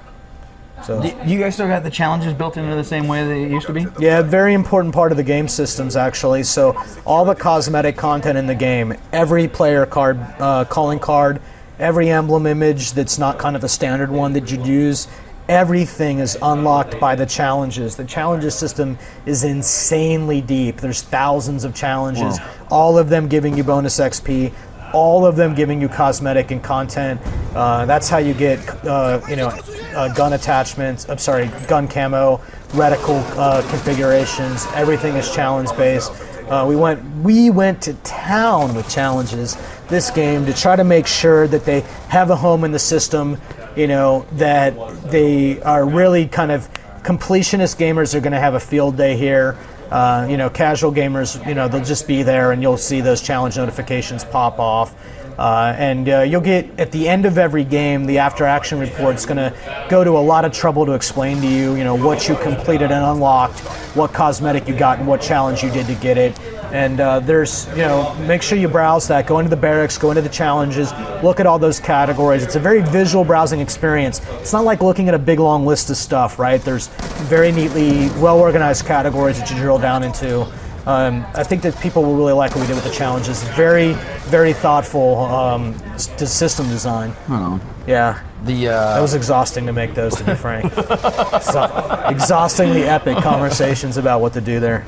So. Do you guys still got the challenges built into the same way they used to be? Yeah, very important part of the game systems actually. So all the cosmetic content in the game, every player card, calling card, every emblem image that's not kind of a standard one that you'd use, everything is unlocked by the challenges. The challenges system is insanely deep. There's thousands of challenges, all of them giving you bonus XP, all of them giving you cosmetic and content. That's how you get, gun attachments. Gun camo, reticle configurations. Everything is challenge based. We went to town with challenges this game to try to make sure that they have a home in the system. That they are really kind of completionist gamers are going to have a field day here. Casual gamers, they'll just be there and you'll see those challenge notifications pop off. And you'll get, at the end of every game, the after action report's going to go to a lot of trouble to explain to you, what you completed and unlocked, what cosmetic you got and what challenge you did to get it. And there's, make sure you browse that. Go into the barracks, go into the challenges, look at all those categories. It's a very visual browsing experience. It's not like looking at a big long list of stuff, right? There's very neatly, well-organized categories that you drill down into. I think that people will really like what we did with the challenges. Very, very thoughtful system design. Yeah. That was exhausting to make those, to be frank. Exhaustingly epic conversations about what to do there.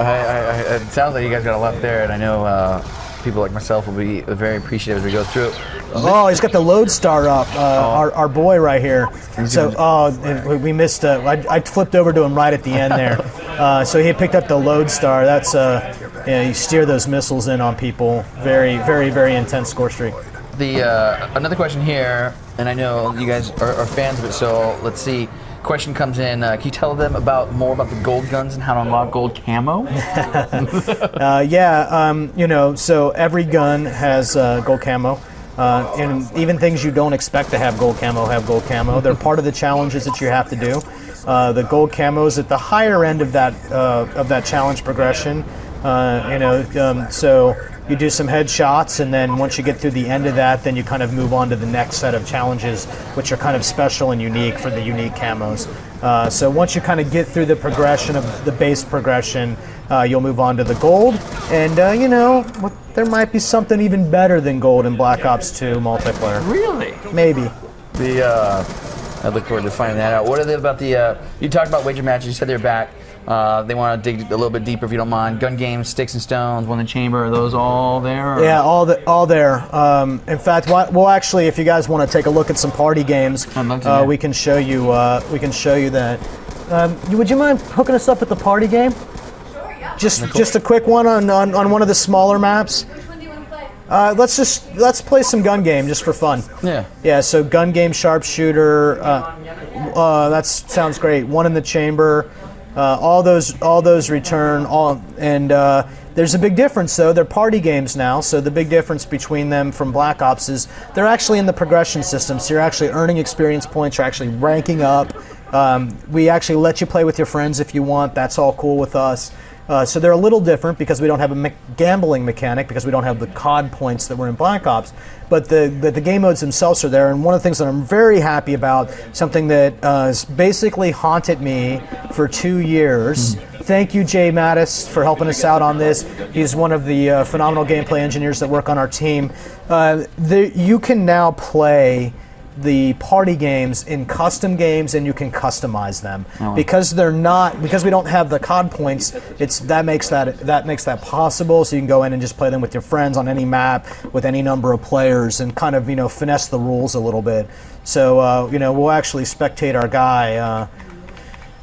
It sounds like you guys got a lot there, and I know people like myself will be very appreciative as we go through. Oh, he's got the Lodestar up, our boy right here. So, we missed. I flipped over to him right at the end there. So he picked up the Lodestar. That's you steer those missiles in on people. Very, very, very intense score streak. Another question here, and I know you guys are fans of it, so let's see. Question comes in. Can you tell them more about the gold guns and how to unlock gold camo? So every gun has gold camo. And even things you don't expect to have gold camo have gold camo. They're part of the challenges that you have to do. The gold camo is at the higher end of that challenge progression. So you do some headshots, and then once you get through the end of that, then you kind of move on to the next set of challenges, which are kind of special and unique for the unique camos. So once you kind of get through the progression of the base progression, you'll move on to the gold. And, there might be something even better than gold in Black Ops 2 multiplayer. Really? Maybe. I look forward to finding that out. What are they about you talked about wager matches, you said they're back. They want to dig a little bit deeper if you don't mind. Gun games, Sticks and Stones, One in the Chamber, are those all there? Or? Yeah, all there. In fact, we'll actually, if you guys want to take a look at some party games, we can show you that. Would you mind hooking us up at the party game? Sure, yeah. Just a quick one on one of the smaller maps. Which one do you want to play? Let's play some gun game just for fun. Yeah. Yeah. So gun game, sharpshooter. That sounds great. One in the Chamber. All those return. There's a big difference though. They're party games now. So the big difference between them from Black Ops is they're actually in the progression system. So you're actually earning experience points. You're actually ranking up. We actually let you play with your friends if you want. That's all cool with us. So they're a little different because we don't have a gambling mechanic, because we don't have the COD points that were in Black Ops. But the game modes themselves are there. And one of the things that I'm very happy about, something that has basically haunted me for 2 years. Thank you, Jay Mattis, for helping us out on this. He's one of the phenomenal gameplay engineers that work on our team. You can now play the party games in custom games, and you can customize them because we don't have the COD points. That makes that possible. So you can go in and just play them with your friends on any map with any number of players and kind of finesse the rules a little bit. So we'll actually spectate our guy.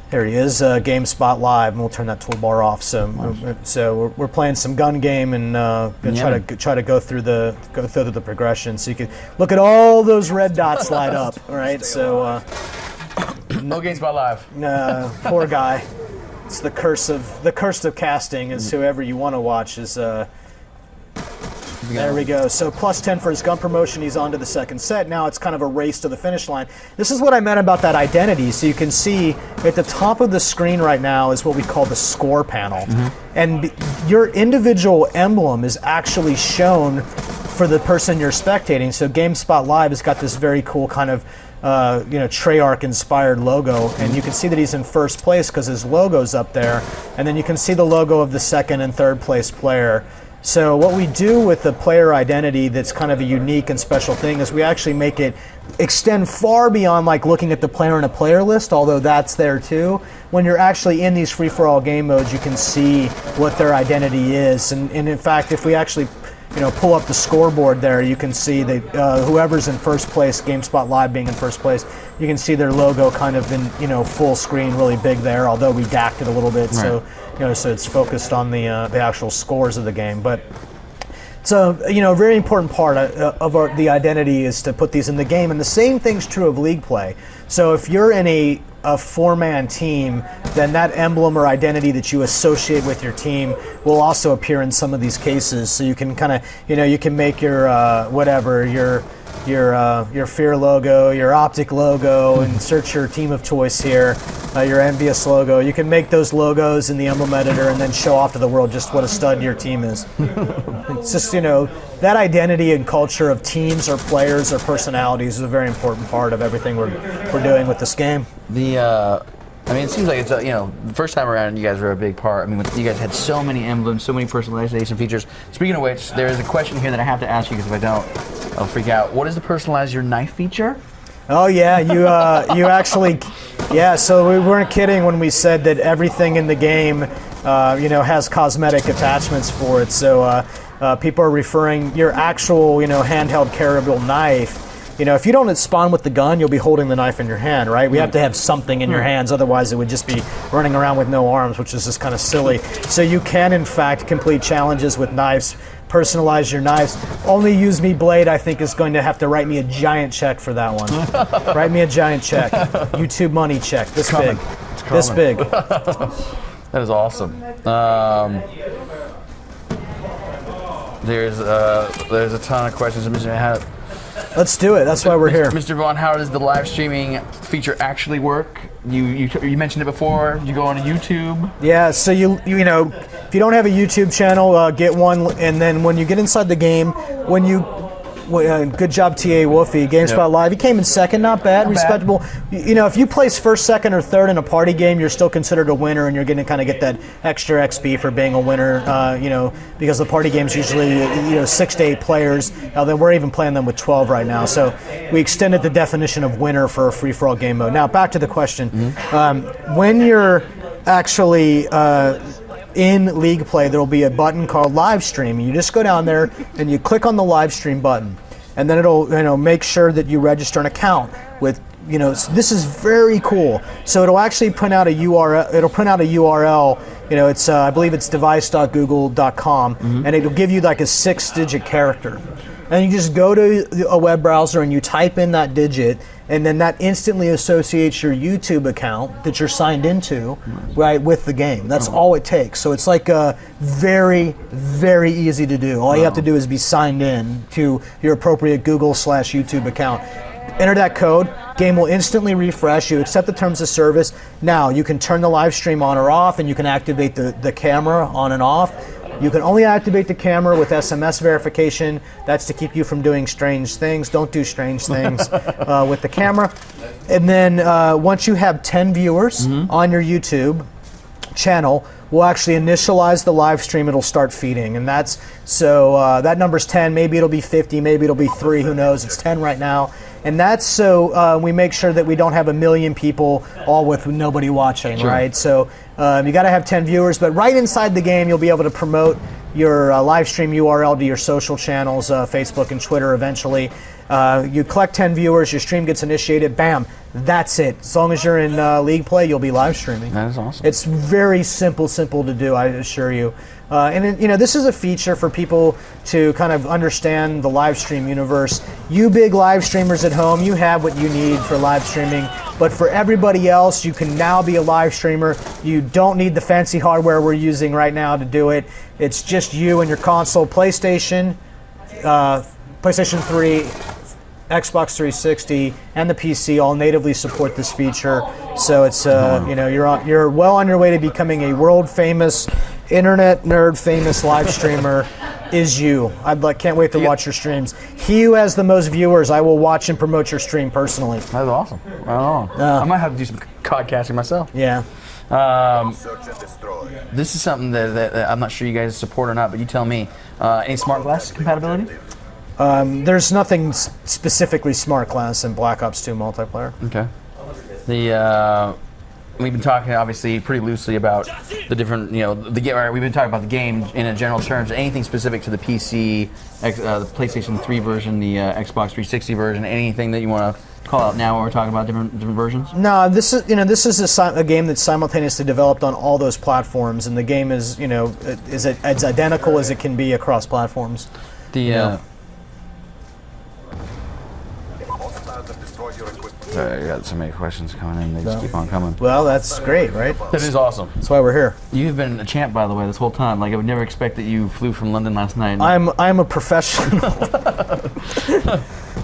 There he is, GameSpot Live, and we'll turn that toolbar off. So we're playing some gun game and try to go through the progression. So you can look at all those red dots light up. All right, so no GameSpot Live. Poor guy. It's the curse of casting. Is whoever you want to watch is. There we go. So plus 10 for his gun promotion. He's on to the second set. Now it's kind of a race to the finish line. This is what I meant about that identity. So you can see at the top of the screen right now is what we call the score panel. And your individual emblem is actually shown for the person you're spectating. So GameSpot Live has got this very cool kind of Treyarch inspired logo, and you can see that he's in first place because his logo's up there, and then you can see the logo of the second and third place player. So what we do with the player identity that's kind of a unique and special thing is we actually make it extend far beyond like looking at the player in a player list, although that's there too. When you're actually in these free-for-all game modes, you can see what their identity is. And in fact, if we actually pull up the scoreboard there, you can see that whoever's in first place, GameSpot Live being in first place, you can see their logo kind of in full screen, really big there, although we dacked it a little bit. Right. So it's focused on the actual scores of the game. But so a very important part of the identity is to put these in the game, and the same thing's true of league play. So if you're in a four-man team, then that emblem or identity that you associate with your team will also appear in some of these cases. So you can kind of, you can make your your Fear logo, your Optic logo, and search your team of choice here, your Envious logo. You can make those logos in the emblem editor and then show off to the world just what a stud your team is. It's just, that identity and culture of teams or players or personalities is a very important part of everything we're doing with this game. It seems like it's the first time around you guys were a big part. You guys had so many emblems, so many personalization features. Speaking of which, there is a question here that I have to ask you because if I don't, I'll freak out. What is the personalize your knife feature? Oh yeah, you actually, yeah. So we weren't kidding when we said that everything in the game, has cosmetic attachments for it. So people are referring your actual, handheld carryable knife. If you don't spawn with the gun, you'll be holding the knife in your hand, right? We have to have something in your hands, otherwise it would just be running around with no arms, which is just kind of silly. So you can, in fact, complete challenges with knives, personalize your knives. Only Use Me Blade, I think, is going to have to write me a giant check for that one. Write me a giant check. YouTube money check, this big. This big. That is awesome. There's a ton of questions. Let's do it. That's why we're here. Mr. Vaughn, how does the live streaming feature actually work? You mentioned it before. You go on YouTube. Yeah. So if you don't have a YouTube channel, get one. And then when you get inside the game, good job, TA Wolfie. GameSpot Live. He came in second, not bad, respectable. If you place first, second, or third in a party game, you're still considered a winner, and you're going to kind of get that extra XP for being a winner. Because the party games usually 6 to 8 players. Then we're even playing them with 12 right now. So we extended the definition of winner for a free-for-all game mode. Now back to the question: when you're actually in League Play, there will be a button called Live Stream. You just go down there and you click on the Live Stream button, and then it'll make sure that you register an account with. This is very cool. So it'll actually print out a URL. It'll print out a URL. It's I believe it's device.google.com, and it'll give you like a 6-digit character. And you just go to a web browser and you type in that digit, and then that instantly associates your YouTube account that you're signed into, right, with the game. That's all it takes. So it's like very, very easy to do. All you have to do is be signed in to your appropriate Google/YouTube account. Enter that code, game will instantly refresh, you accept the terms of service. Now you can turn the live stream on or off, and you can activate the camera on and off. You can only activate the camera with SMS verification. That's to keep you from doing strange things. Don't do strange things with the camera. And then once you have 10 viewers on your YouTube channel, we'll actually initialize the live stream. It'll start feeding, and that's so that number's 10. Maybe it'll be 50. Maybe it'll be 3. Who knows? It's 10 right now. And that's so we make sure that we don't have 1 million people all with nobody watching, right? So you got to have 10 viewers, but right inside the game, you'll be able to promote your live stream URL to your social channels, Facebook and Twitter eventually. You collect 10 viewers, your stream gets initiated, bam, that's it. As long as you're in League Play, you'll be live streaming. That is awesome. It's very simple to do, I assure you. This is a feature for people to kind of understand the live stream universe. You big live streamers at home, you have what you need for live streaming. But for everybody else, you can now be a live streamer. You don't need the fancy hardware we're using right now to do it. It's just you and your console, PlayStation 3, Xbox 360, and the PC all natively support this feature. So it's you're well on your way to becoming a world famous, internet nerd famous live streamer. Is you. Can't wait to watch your streams. He who has the most viewers, I will watch and promote your stream personally. That's awesome. Right on. I might have to do some codcasting myself. Yeah. Search and destroy. This is something that I'm not sure you guys support or not, but you tell me. Any smart glass compatibility? There's nothing specifically smart glass in Black Ops 2 multiplayer. Okay. We've been talking obviously pretty loosely about the different, we've been talking about the game in general terms. Anything specific to the PC, the PlayStation 3 version, the Xbox 360 version, anything that you want to call out now when we're talking about different versions? No, this is a game that's simultaneously developed on all those platforms, and the game is as identical as it can be across platforms. Hostiles have destroyed your equipment. Sorry, I got so many questions coming in. They just keep on coming. Well, that's great, right? That is awesome. That's why we're here. You've been a champ, by the way, this whole time. Like, I would never expect that you flew from London last night. I'm a professional.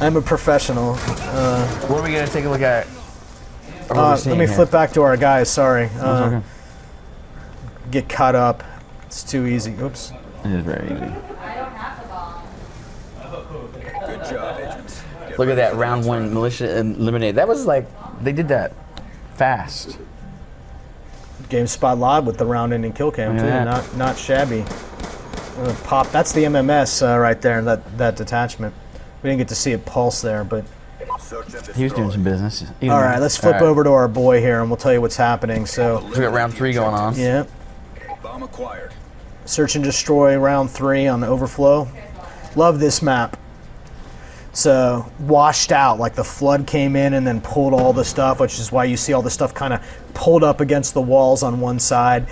I'm a professional. What are we going to take a look at? Let me flip back to our guys. Sorry. Okay. Get caught up. It's too easy. Oops. It is very easy. I don't have the bomb. Good job, agents. Get Look at ready that for round one militia eliminated. That was like, they did that fast. GameSpot Live with the round-ending kill cam Look too. at that. Not shabby. Pop. That's the MMS right there. That detachment. We didn't get to see it pulse there, but. Search and destroy. He was doing some business. All right, let's flip over to our boy here, and we'll tell you what's happening. So, We got round 3 going on. yeah, Bomb acquired. search and destroy round 3 on the overflow. Love this map. It's washed out, like the flood came in and then pulled all the stuff, which is why you see all the stuff kind of pulled up against the walls on one side.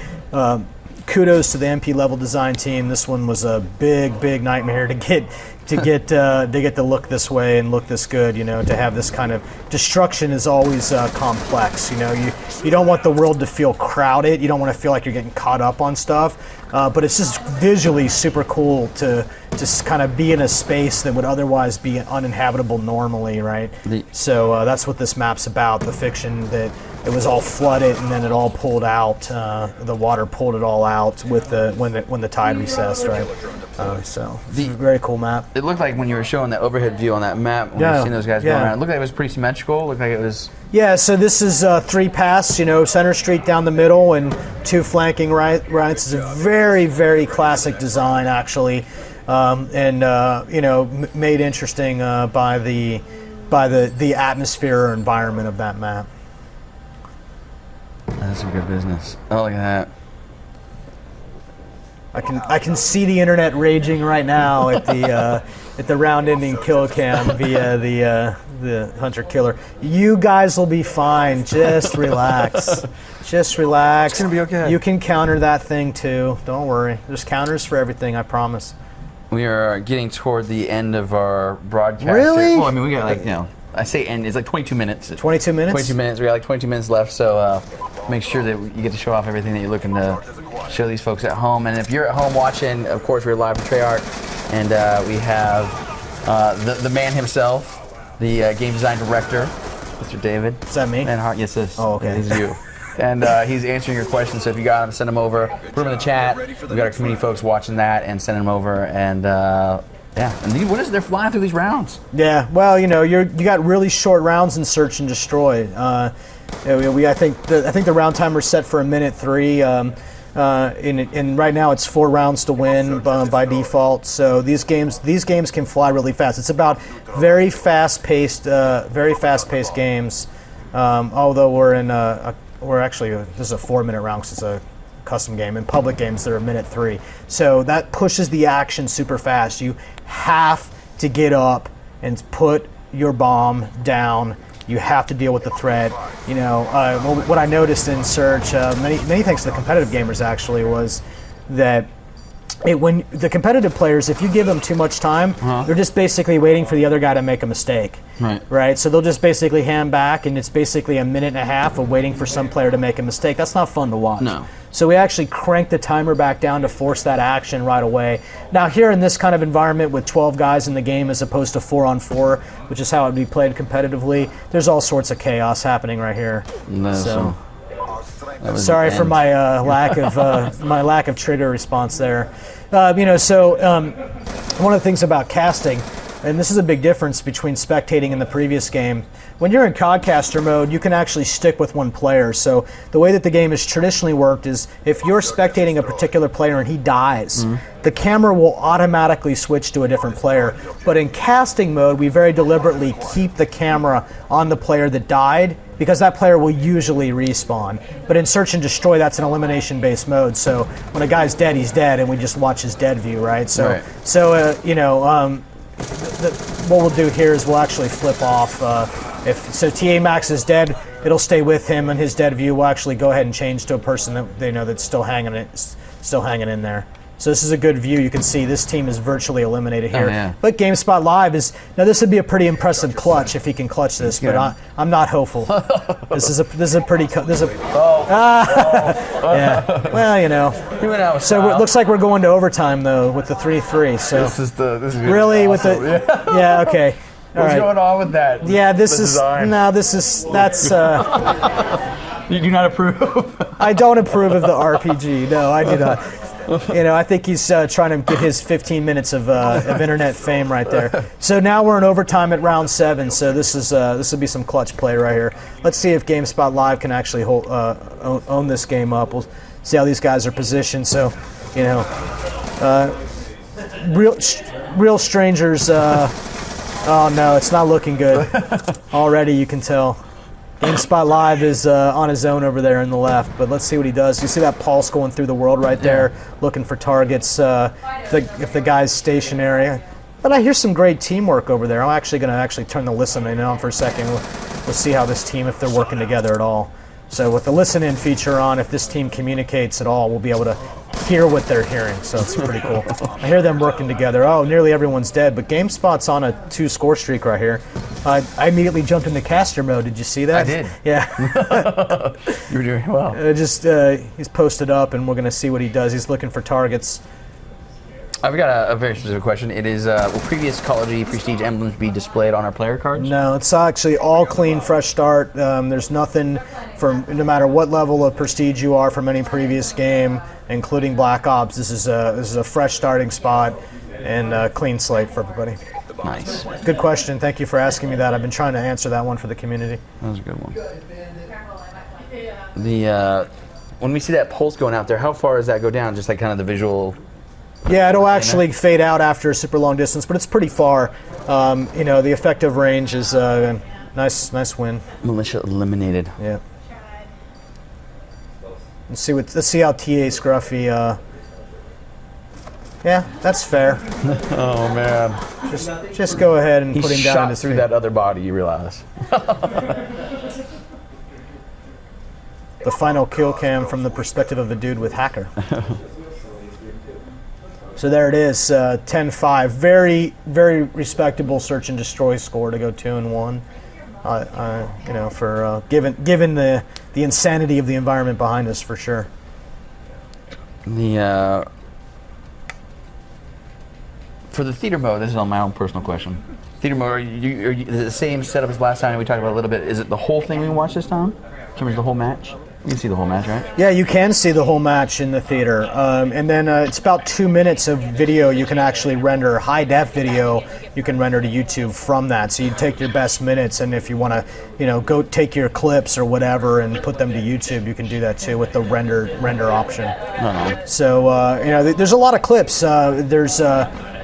Kudos to the MP level design team. This one was a big nightmare to get to look this way and look this good. You know, to have this kind of destruction is always complex. You know, you don't want the world to feel crowded. You don't want to feel like you're getting caught up on stuff. But it's just visually super cool to just kind of be in a space that would otherwise be uninhabitable normally, right? So that's what this map's about. The fiction that it was all flooded and then it all pulled out. The water pulled it all out with when the tide recessed, right? So very cool map. It looked like when you were showing the overhead view on that map, when you were seeing those guys going around, it looked like it was pretty symmetrical. It looked like it was... Yeah, so this is 3 paths, you know, Center Street down the middle and 2 flanking rights. It's a very classic design, actually, and you know, made interesting by the atmosphere or environment of that map. That's some good business. Oh, look at that. I can see the internet raging right now at the round-ending kill cam via the hunter killer. You guys will be fine. Just relax. Just relax. It's gonna be okay. You can counter that thing too. Don't worry. There's counters for everything. I promise. We are getting toward the end of our broadcast. Really? Well, I mean, we got like, you know, I say end, it's like 22 minutes. 22 minutes? 22 minutes. We got like 22 minutes left, so make sure that you get to show off everything that you're looking to show these folks at home. And if you're at home watching, of course, we're live with Treyarch, and we have the man himself, the game design director, Mr. David. Is that me? Van Hart, yes, this. Oh, okay. Yeah, this is you. And he's answering your questions, so if you got him, send them over. Put them in the chat. We've got our community folks watching that and sending them over. And yeah, and what is it? They're flying through these rounds. Yeah, well, you know, you got really short rounds in search and destroy. I think the round timer's set for 1:03. And right now it's 4 rounds to win by default. So these games can fly really fast. It's about very fast-paced games. Although this is a 4-minute round because it's a custom game. In public games, they're 1:03. So that pushes the action super fast. You have to get up and put your bomb down. You have to deal with the threat. You know, what I noticed in Search, many thanks to the competitive gamers actually, was that when the competitive players, if you give them too much time, they're just basically waiting for the other guy to make a mistake. Right. So they'll just basically hand back, and it's basically 1.5 minutes of waiting for some player to make a mistake. That's not fun to watch. No. So we actually cranked the timer back down to force that action right away. Now here in this kind of environment with 12 guys in the game as opposed to 4-on-4, which is how it would be played competitively, there's all sorts of chaos happening right here. No, So Our strength sorry for my lack of trigger response there. You know, so one of the things about casting, and this is a big difference between spectating and the previous game. When you're in Codcaster mode, you can actually stick with one player. So the way that the game has traditionally worked is if you're spectating a particular player and he dies, the camera will automatically switch to a different player. But in casting mode, we very deliberately keep the camera on the player that died because that player will usually respawn. But in Search and Destroy, that's an elimination-based mode. So when a guy's dead, he's dead, and we just watch his dead view, right? So, you know, what we'll do here is we'll actually flip off. If TA Max is dead, it'll stay with him, and his dead view will actually go ahead and change to a person that they know that's still hanging in there. So this is a good view. You can see this team is virtually eliminated here. yeah. But GameSpot Live is now. This would be a pretty impressive clutch if he can clutch this. But I'm not hopeful. This is a pretty. Yeah. Well, you know. He went out with So style. it looks like we're going to overtime though with the 3-3. So This is good. really with the. Yeah. Okay. All What's right. going on with that? Yeah. This the is design? no. That's. You do not approve. I don't approve of the RPG. No, I do not. You know, I think he's trying to get his 15 minutes of internet fame right there. So now we're in overtime at round 7. So this will be some clutch play right here. Let's see if GameSpot Live can actually own this game up. We'll see how these guys are positioned. So, you know, real strangers. Oh no, it's not looking good. Already you can tell. GameSpot Live is on his own over there in the left, but let's see what he does. You see that pulse going through the world right there, looking for targets if the guy's stationary. But I hear some great teamwork over there. I'm actually going to turn the listen-in on for a second. We'll see how this team, if they're working together at all. So with the listen-in feature on, if this team communicates at all, we'll be able to hear what they're hearing. So it's pretty cool. I hear them working together. Oh, nearly everyone's dead, but GameSpot's on a 2-score streak right here. I immediately jumped into caster mode. Did you see that? I did. Yeah. You're doing well. He's posted up, and we're going to see what he does. He's looking for targets. I've got a very specific question. It is, will previous Call of Duty Prestige emblems be displayed on our player cards? No, it's actually all clean, fresh start. There's nothing from, no matter what level of Prestige you are from any previous game, including Black Ops. This is a fresh starting spot and a clean slate for everybody. Nice. Good question. Thank you for asking me that. I've been trying to answer that one for the community. That was a good one. The when we see that pulse going out there, how far does that go down? Just like kind of the visual. Yeah, it'll actually fade out after a super long distance, but it's pretty far. You know, the effective range is nice win. Militia eliminated. Yeah. Let's see how TA Scruffy. Yeah, that's fair. Oh man. Just go ahead and He put him down shot into through 3. that other body. You realize? The final kill cam from the perspective of a dude with hacker. So there it is, 10-5. Very, very respectable search and destroy score to go 2-1. You know, for given the insanity of the environment behind us, for sure. For the theater mode, this is on my own personal question. Theater mode, are you the same setup as last time? We talked about a little bit. Is it the whole thing we watched this time? In terms of the whole match? You can see the whole match, right? Yeah, you can see the whole match in the theater. And then it's about 2 minutes of video you can actually render, high-def video you can render to YouTube from that. So you take your best minutes, and if you want to, you know, go take your clips or whatever and put them to YouTube, you can do that too with the render option. So, you know, there's a lot of clips. There's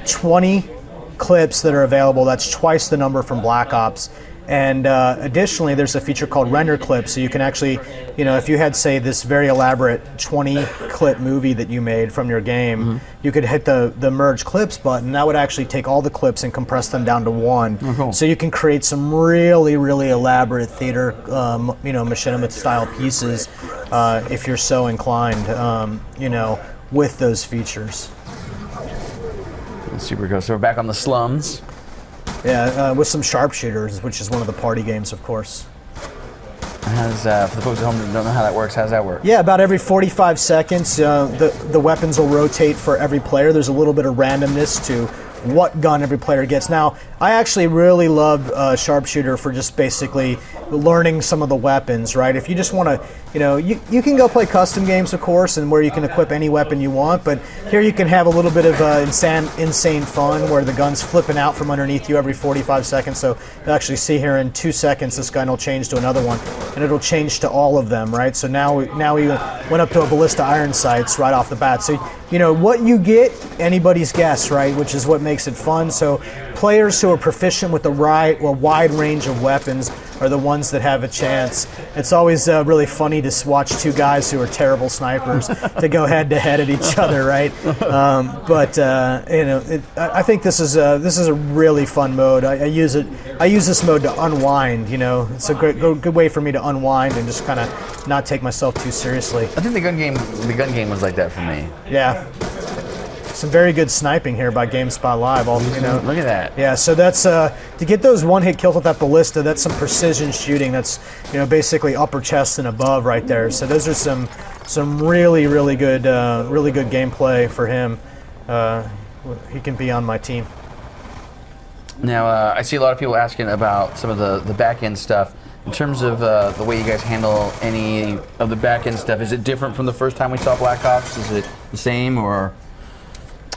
20 clips that are available. That's twice the number from Black Ops. And additionally, there's a feature called Render Clips, so you can actually, you know, if you had, say, this very elaborate 20-clip movie that you made from your game, you could hit the Merge Clips button. That would actually take all the clips and compress them down to one. Oh, cool. So you can create some really, really elaborate theater, you know, machinima-style pieces if you're so inclined, you know, with those features. Super cool. So we're back on the slums. Yeah, with some sharpshooters, which is one of the party games, of course. For the folks at home that don't know how that works, how does that work? Yeah, about every 45 seconds, the weapons will rotate for every player. There's a little bit of randomness to what gun every player gets. Now, I actually really love Sharpshooter for just basically learning some of the weapons, right? If you just want to, you know, you can go play custom games, of course, and where you can equip any weapon you want, but here you can have a little bit of insane fun where the gun's flipping out from underneath you every 45 seconds. So you'll actually see here in 2 seconds, this gun will change to another one, and it'll change to all of them, right? So now we went up to a ballista iron sights right off the bat. So, you know, what you get, anybody's guess, right? Which is what makes it fun. So players who are proficient with a wide range of weapons are the ones that have a chance. It's always really funny to watch two guys who are terrible snipers to go head-to-head at each other, right? But you know, I think this is a really fun mode. I use this mode to unwind. You know, it's a good way for me to unwind and just kind of not take myself too seriously. I think the gun game was like that for me. Yeah. some very good sniping here by GameSpot Live. Look at that. Yeah, so that's to get those one-hit kills with that ballista. That's some precision shooting. That's basically upper chest and above right there. So those are some really good gameplay for him. He can be on my team. Now, I see a lot of people asking about some of the back-end stuff. In terms of the way you guys handle any of the back-end stuff, is it different from the first time we saw Black Ops? Is it the same, or?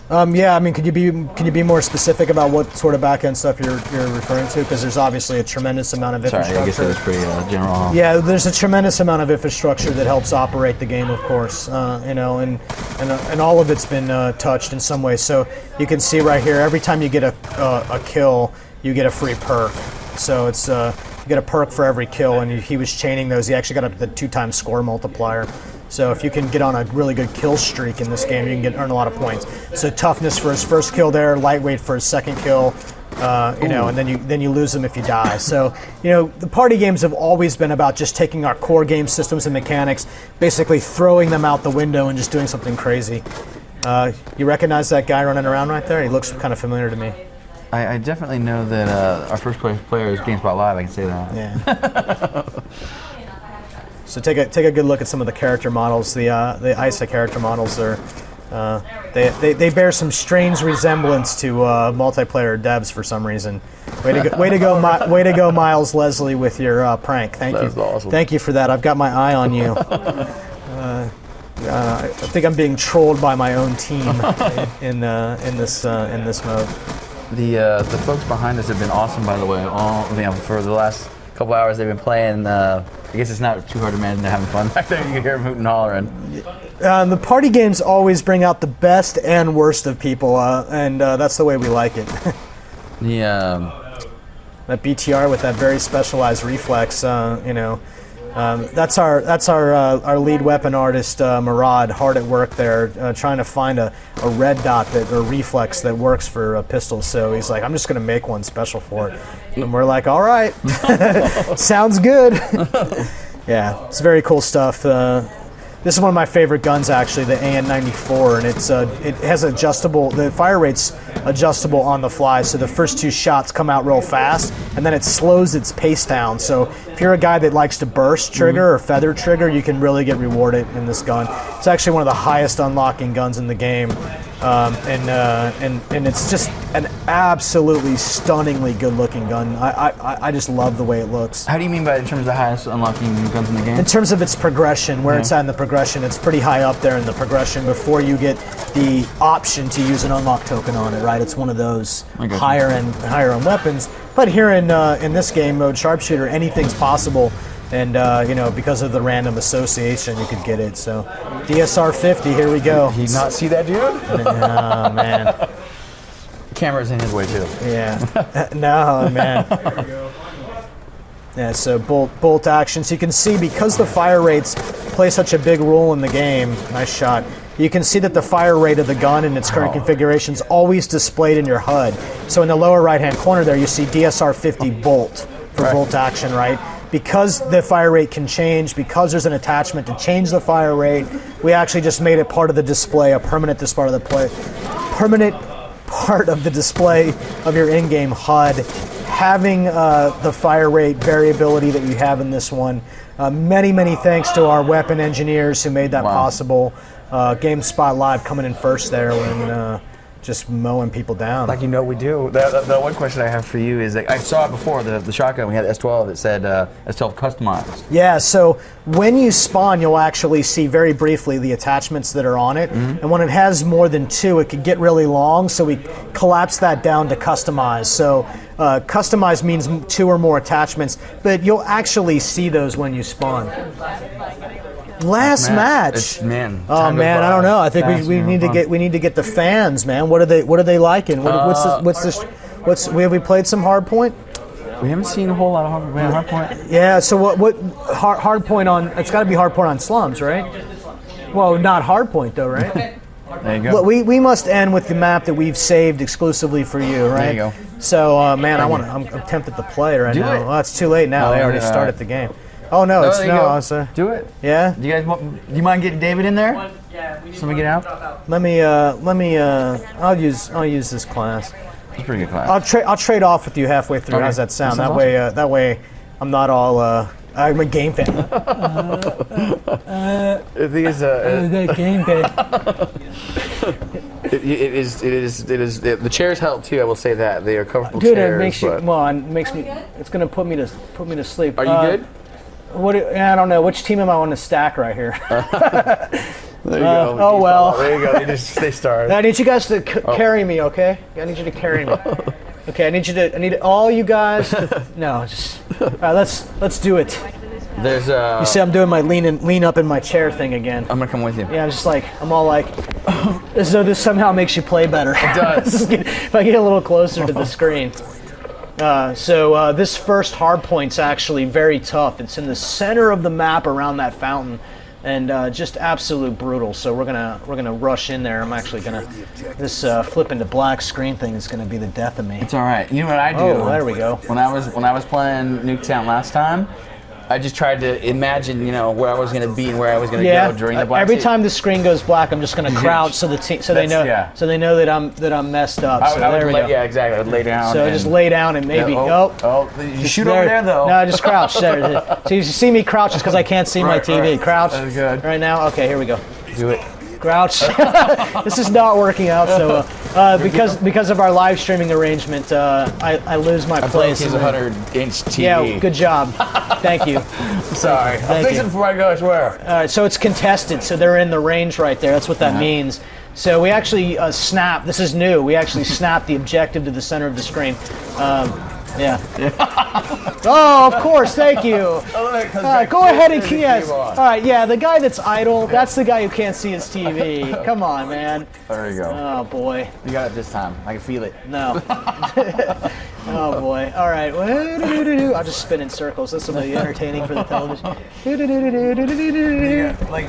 Yeah, I mean, can you be more specific about what sort of back-end stuff you're referring to? Because there's obviously a tremendous amount of infrastructure. Sorry, I guess it was pretty general. Yeah, there's a tremendous amount of infrastructure that helps operate the game, of course, and all of it's been touched in some way. So you can see right here, every time you get a kill, you get a free perk. So it's you get a perk for every kill, and he was chaining those. He actually got up to the 2x score multiplier. So if you can get on a really good kill streak in this game, you can earn a lot of points. So toughness for his first kill there, lightweight for his second kill, and then you lose them if you die. So the party games have always been about just taking our core game systems and mechanics, basically throwing them out the window and just doing something crazy. You recognize that guy running around right there? He looks kind of familiar to me. I definitely know that our first player is GameSpot Live. I can say that. Yeah. So take a good look at some of the character models. The ISA character models are they bear some strange resemblance to multiplayer devs for some reason. Way to go, Miles Leslie, with your prank. Thank you. Awesome. Thank you for that. I've got my eye on you. I think I'm being trolled by my own team in this mode. The folks behind us have been awesome, by the way. For the last couple hours they've been playing. I guess it's not too hard to imagine they're having fun back there. You can hear them hooting and hollering. The party games always bring out the best and worst of people, and that's the way we like it. That BTR with that very specialized reflex, that's our lead weapon artist, Murad, hard at work there, trying to find a red dot or reflex that works for pistols. So he's like, I'm just going to make one special for it. And we're like, all right, sounds good. Yeah, it's very cool stuff. This is one of my favorite guns, actually, the AN-94, and it has adjustable. The fire rate's adjustable on the fly, so the first two shots come out real fast, and then it slows its pace down. So if you're a guy that likes to burst trigger or feather trigger, you can really get rewarded in this gun. It's actually one of the highest unlocking guns in the game, and it's just an absolutely stunningly good-looking gun. I just love the way it looks. How do you mean by in terms of the highest unlocking guns in the game? In terms of its progression, where it's at in the progression, it's pretty high up there in the progression before you get the option to use an unlock token on it, right? It's one of those higher end weapons. But here in this game mode, Sharpshooter, anything's possible. And because of the random association, you could get it. So DSR 50, here we go. Did you not see that, dude? Oh, man. Camera's in his way too. Yeah. No, man. Yeah, so bolt action. So you can see, because the fire rates play such a big role in the game, nice shot, you can see that the fire rate of the gun in its current configuration is always displayed in your HUD. So in the lower right-hand corner there, you see DSR 50 bolt for bolt action, right? Because the fire rate can change, because there's an attachment to change the fire rate, we actually just made it part of the display, a permanent part of the display of your in-game HUD. Having the fire rate variability that you have in this one. Many thanks to our weapon engineers who made that possible. GameSpot Live coming in first there when just mowing people down. Like we do. The one question I have for you is that I saw it before, the shotgun. We had S12 that said S12 customized. Yeah, so when you spawn, you'll actually see very briefly the attachments that are on it. Mm-hmm. And when it has more than two, it could get really long, so we collapse that down to customize. So customize means two or more attachments, but you'll actually see those when you spawn. Last match. Oh man, I don't know. I think we need to get the fans, man. What are they liking? Have we played some Hardpoint? We haven't seen a whole lot of Hardpoint. Yeah. So what Hardpoint on? It's got to be Hardpoint on Slums, right? Well, not Hardpoint though, right? There you go. We must end with the map that we've saved exclusively for you, right? There you go. So man, I'm tempted to play right now. Well, it's too late now. They already started the game. Oh no, it's there you no. go. It's a, Do it. yeah. Do you guys want? Do you mind getting David in there? Yeah, we need Somebody get out. Let me. I'll use this class. It's a pretty good class. I'll trade off with you halfway through. Okay. How's that sound? That sounds That way, I'm not all. I'm a game fan. I think it's game fan. it is the chairs help too. I will say that they are comfortable Dude, chairs. it makes you. but- Well, it makes me. It's gonna put me to sleep. Are you good? I don't know. Which team am I on the stack right here? There you go. oh, well. There you go. They started. I need you guys to carry me, okay? I need you to carry me. Okay, I need all you guys. No, just. All right, let's do it. There's You see, I'm doing my lean up in my chair thing again. I'm gonna come with you. Yeah, I'm all like, as though this somehow makes you play better. It does. If I get a little closer to the screen. So this first hard point's actually very tough. It's in the center of the map around that fountain, and just absolute brutal. So we're gonna rush in there. I'm actually gonna this flip into black screen thing is gonna be the death of me. It's all right. You know what I do? Oh, there we go. When I was playing Nuketown last time, I just tried to imagine, where I was going to be and where I was going to Yeah. go during the black. Every time the screen goes black, I'm just gonna crouch so they know that I'm messed up. So there we go. Yeah, exactly. I would lay down. So and, just lay down and maybe you shoot over there though. No, just crouch. There. So you see me crouch just because I can't see my Right, TV. right. Crouch. That's good. Right now. Okay, here we go. Do it. Crouch. This is not working out so because of our live streaming arrangement. I lose my place. He's a 100-inch TV. Yeah, good job. Thank you. Sorry. I'll fix you. it before I go. I swear. All right, so it's contested, so they're in the range right there. That's what that means. So we actually snap. This is new. We actually snap the objective to the center of the screen. Yeah. Oh, of course. Thank you. All right, go ahead and yes. All right, yeah. The guy that's idle, that's the guy who can't see his TV. Come on, man. There you go. Oh boy. You got it this time. I can feel it. No. Oh boy. All right. I'll just spin in circles. This will be entertaining for the television. Like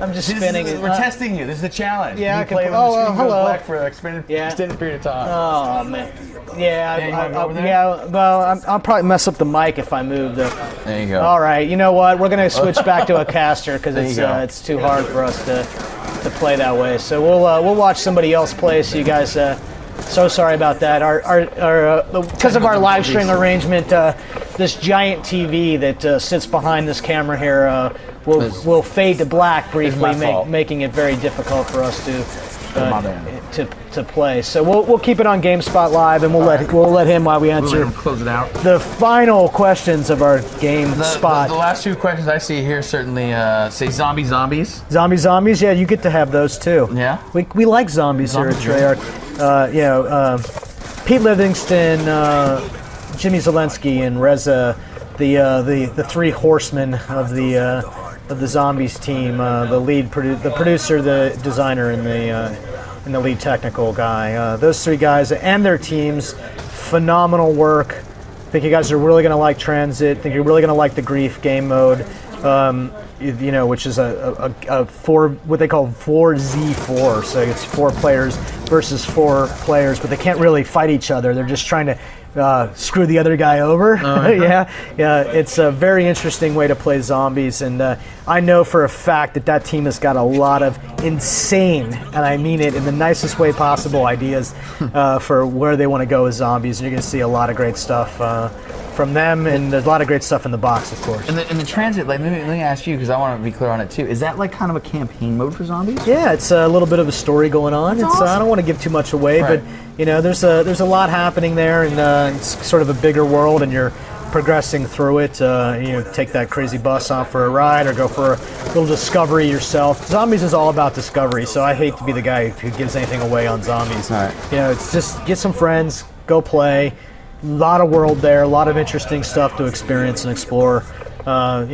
I'm just spinning. We're testing you. This is a challenge. Yeah, You I can play put- when the oh, screen goes hello. black for an extended period of time. Oh man. Yeah. Yeah, you wanna go over there? Yeah. Well, I'll probably mess up the mic if I move though. There you go. All right. You know what? We're gonna switch back to a caster because There you go. it's too hard for us to play that way. So we'll watch somebody else play. So you guys. So sorry about that. Because of our live stream arrangement, this giant TV that sits behind this camera here will fade to black briefly, my fault. making it very difficult for us My bad. to play. So we'll keep it on GameSpot Live, and we'll let him while we answer Close it out. the final questions of our GameSpot. The last two questions I see here certainly say zombies. Zombies, yeah, you get to have those too. Yeah? We like zombies here at Treyarch. Pete Livingston, Jimmy Zelensky, and Reza, the three horsemen of the zombies team. The producer, the designer, and the lead technical guy. Those three guys and their teams, phenomenal work. I think you guys are really going to like Transit. I think you're really going to like the Grief game mode. Which is a what they call 4z4. So it's 4 players versus 4 players, but they can't really fight each other. They're just trying to screw the other guy over. Yeah. It's a very interesting way to play zombies, and I know for a fact that team has got a lot of insane, and I mean it in the nicest way possible, ideas for where they want to go with zombies. And you're going to see a lot of great stuff from them, and there's a lot of great stuff in the box, of course. And the Transit, let me ask you, because I want to be clear on it too. Is that like kind of a campaign mode for zombies? Yeah, it's a little bit of a story going on. That's I awesome. don't want to give too much away, Right. but there's a lot happening there, and it's sort of a bigger world, and you're progressing through it. Take that crazy bus off for a ride, or go for a little discovery yourself. Zombies is all about discovery, so I hate to be the guy who gives anything away on zombies. All right. It's just get some friends, go play. A lot of world there, a lot of interesting stuff to experience and explore. A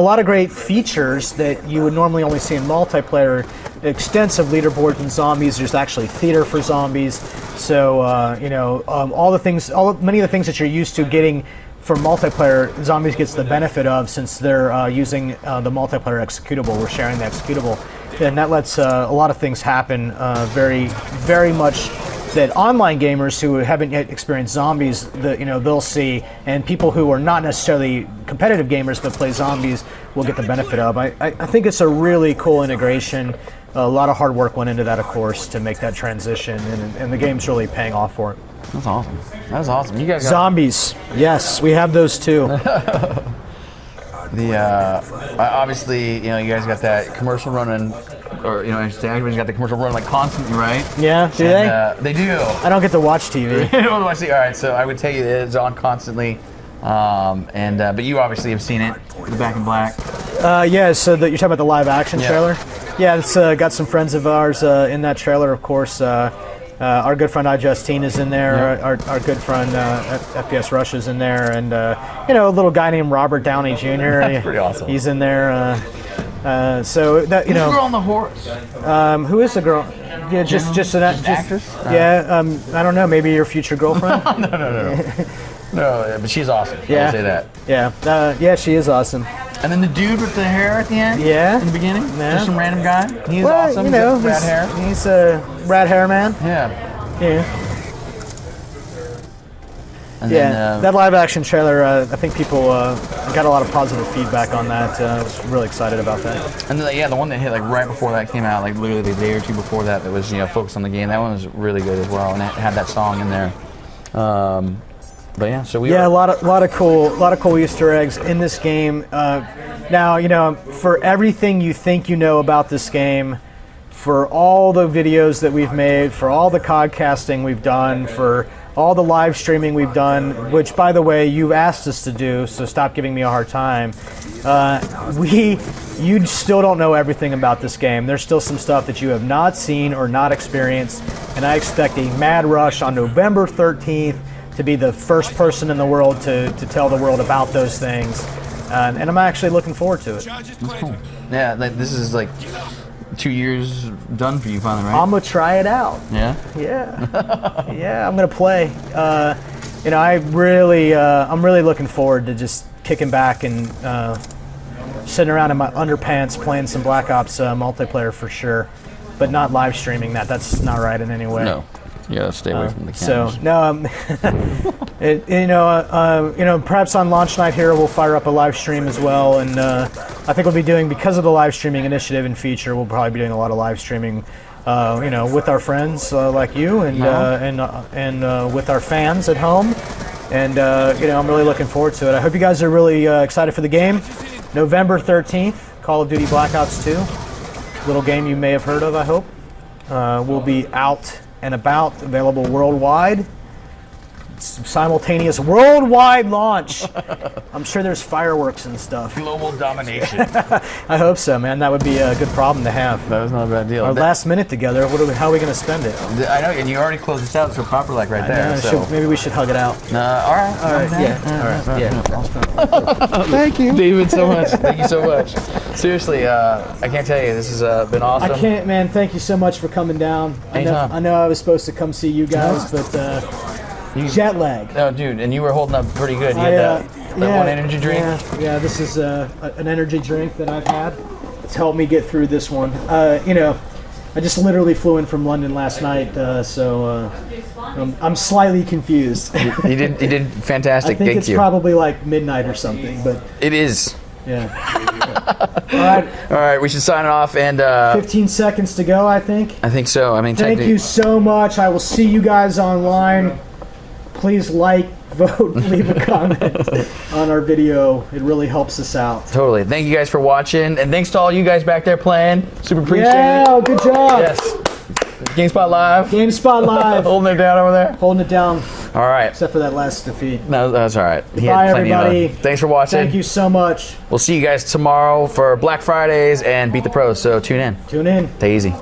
lot of great features that you would normally only see in multiplayer. Extensive leaderboards in zombies. There's actually theater for zombies. So many of the things that you're used to getting for multiplayer, zombies gets the benefit of, since they're using the multiplayer executable. We're sharing the executable, and that lets a lot of things happen very, very much that online gamers who haven't yet experienced zombies, they'll see, and people who are not necessarily competitive gamers but play zombies will get the benefit of. I think it's a really cool integration. A lot of hard work went into that, of course, to make that transition, and the game's really paying off for it. That's awesome. That's awesome. You guys got Zombies, yes, we have those too. obviously, you guys got that commercial running, or everybody's got the commercial running like constantly, right? Yeah, do they? They do. I don't get to watch TV. What do I see? All right, so I would tell you it's on constantly, but you obviously have seen it, the Back in Black. Yeah, so you're talking about the live action trailer? Yeah, it's got some friends of ours in that trailer, of course. Our good friend iJustine is in there. Yep. Our good friend FPS Rush is in there, and a little guy named Robert Downey Jr. That's pretty awesome. He's in there. So that Who's the girl on the horse? who is the girl? Yeah, just an actress? Yeah, I don't know. Maybe your future girlfriend. No, but she's awesome. Yeah. I'll say that. Yeah, she is awesome. And then the dude with the hair at the end. Yeah. In the beginning. Yeah. Just some random guy. He's Well, awesome. you know, He's got red hair. he's a rad hair man. Yeah. Yeah. And Yeah, then, that live action trailer, I think people got a lot of positive feedback on that. I was really excited about that. And then, the one that hit like right before that came out, like literally the day or two before that, that was focused on the game. That one was really good as well, and it had that song in there. But yeah, so we Yeah, a are, lot of cool Easter eggs in this game. Now, for everything you think you know about this game, for all the videos that we've made, for all the codcasting we've done, for all the live streaming we've done, which, by the way, you've asked us to do, so stop giving me a hard time. You still don't know everything about this game. There's still some stuff that you have not seen or not experienced, and I expect a mad rush on November 13th to be the first person in the world to tell the world about those things. And I'm actually looking forward to it. yeah, like, this is like 2 years done for you finally, right? I'm going to try it out. Yeah. Yeah. Yeah, I'm going to play. I'm really looking forward to just kicking back and sitting around in my underpants playing some Black Ops multiplayer for sure, but not live streaming that. That's not right in any way. No. You gotta stay away from the So cameras. no, perhaps on launch night here we'll fire up a live stream as well, and I think we'll be doing, because of the live streaming initiative in feature, we'll probably be doing a lot of live streaming, with our friends like you and with our fans at home, and I'm really looking forward to it. I hope you guys are really excited for the game. November 13th, Call of Duty Black Ops 2, little game you may have heard of. I hope will be out and about, available worldwide. Simultaneous worldwide launch. I'm sure there's fireworks and stuff. Global domination. I hope so, man. That would be a good problem to have. That was not a bad deal. Our last minute together, how are we going to spend it? I know, and you already closed this out so proper, like right there. So. Maybe we should hug it out. All right. Thank you. David, so much. Thank you so much. Seriously, I can't tell you, this has been awesome. I can't, man. Thank you so much for coming down. Anytime. I know I was supposed to come see you guys, but jet lag. No, dude, and you were holding up pretty good. You had that one energy drink. Yeah, this is an energy drink that I've had. It's helped me get through this one. I just literally flew in from London last night, so I'm slightly confused. You did fantastic. I think Thank it's you. probably like midnight or something, but It is. yeah. All right, we should sign it off, and 15 seconds to go, I think. I think so. I mean, Thank you so much. I will see you guys online. Please like, vote, leave a comment on our video. It really helps us out. Totally. Thank you guys for watching, and thanks to all you guys back there playing. Super appreciate Yeah, it. good job. Yes. GameSpot Live. GameSpot Live. Holding it down over there. Holding it down, All right. except for that last defeat. No, that's all right. He Bye, had plenty of, everybody. thanks for watching. Thank you so much. We'll see you guys tomorrow for Black Fridays and Beat the Pros, so tune in. Tune in. Take it easy.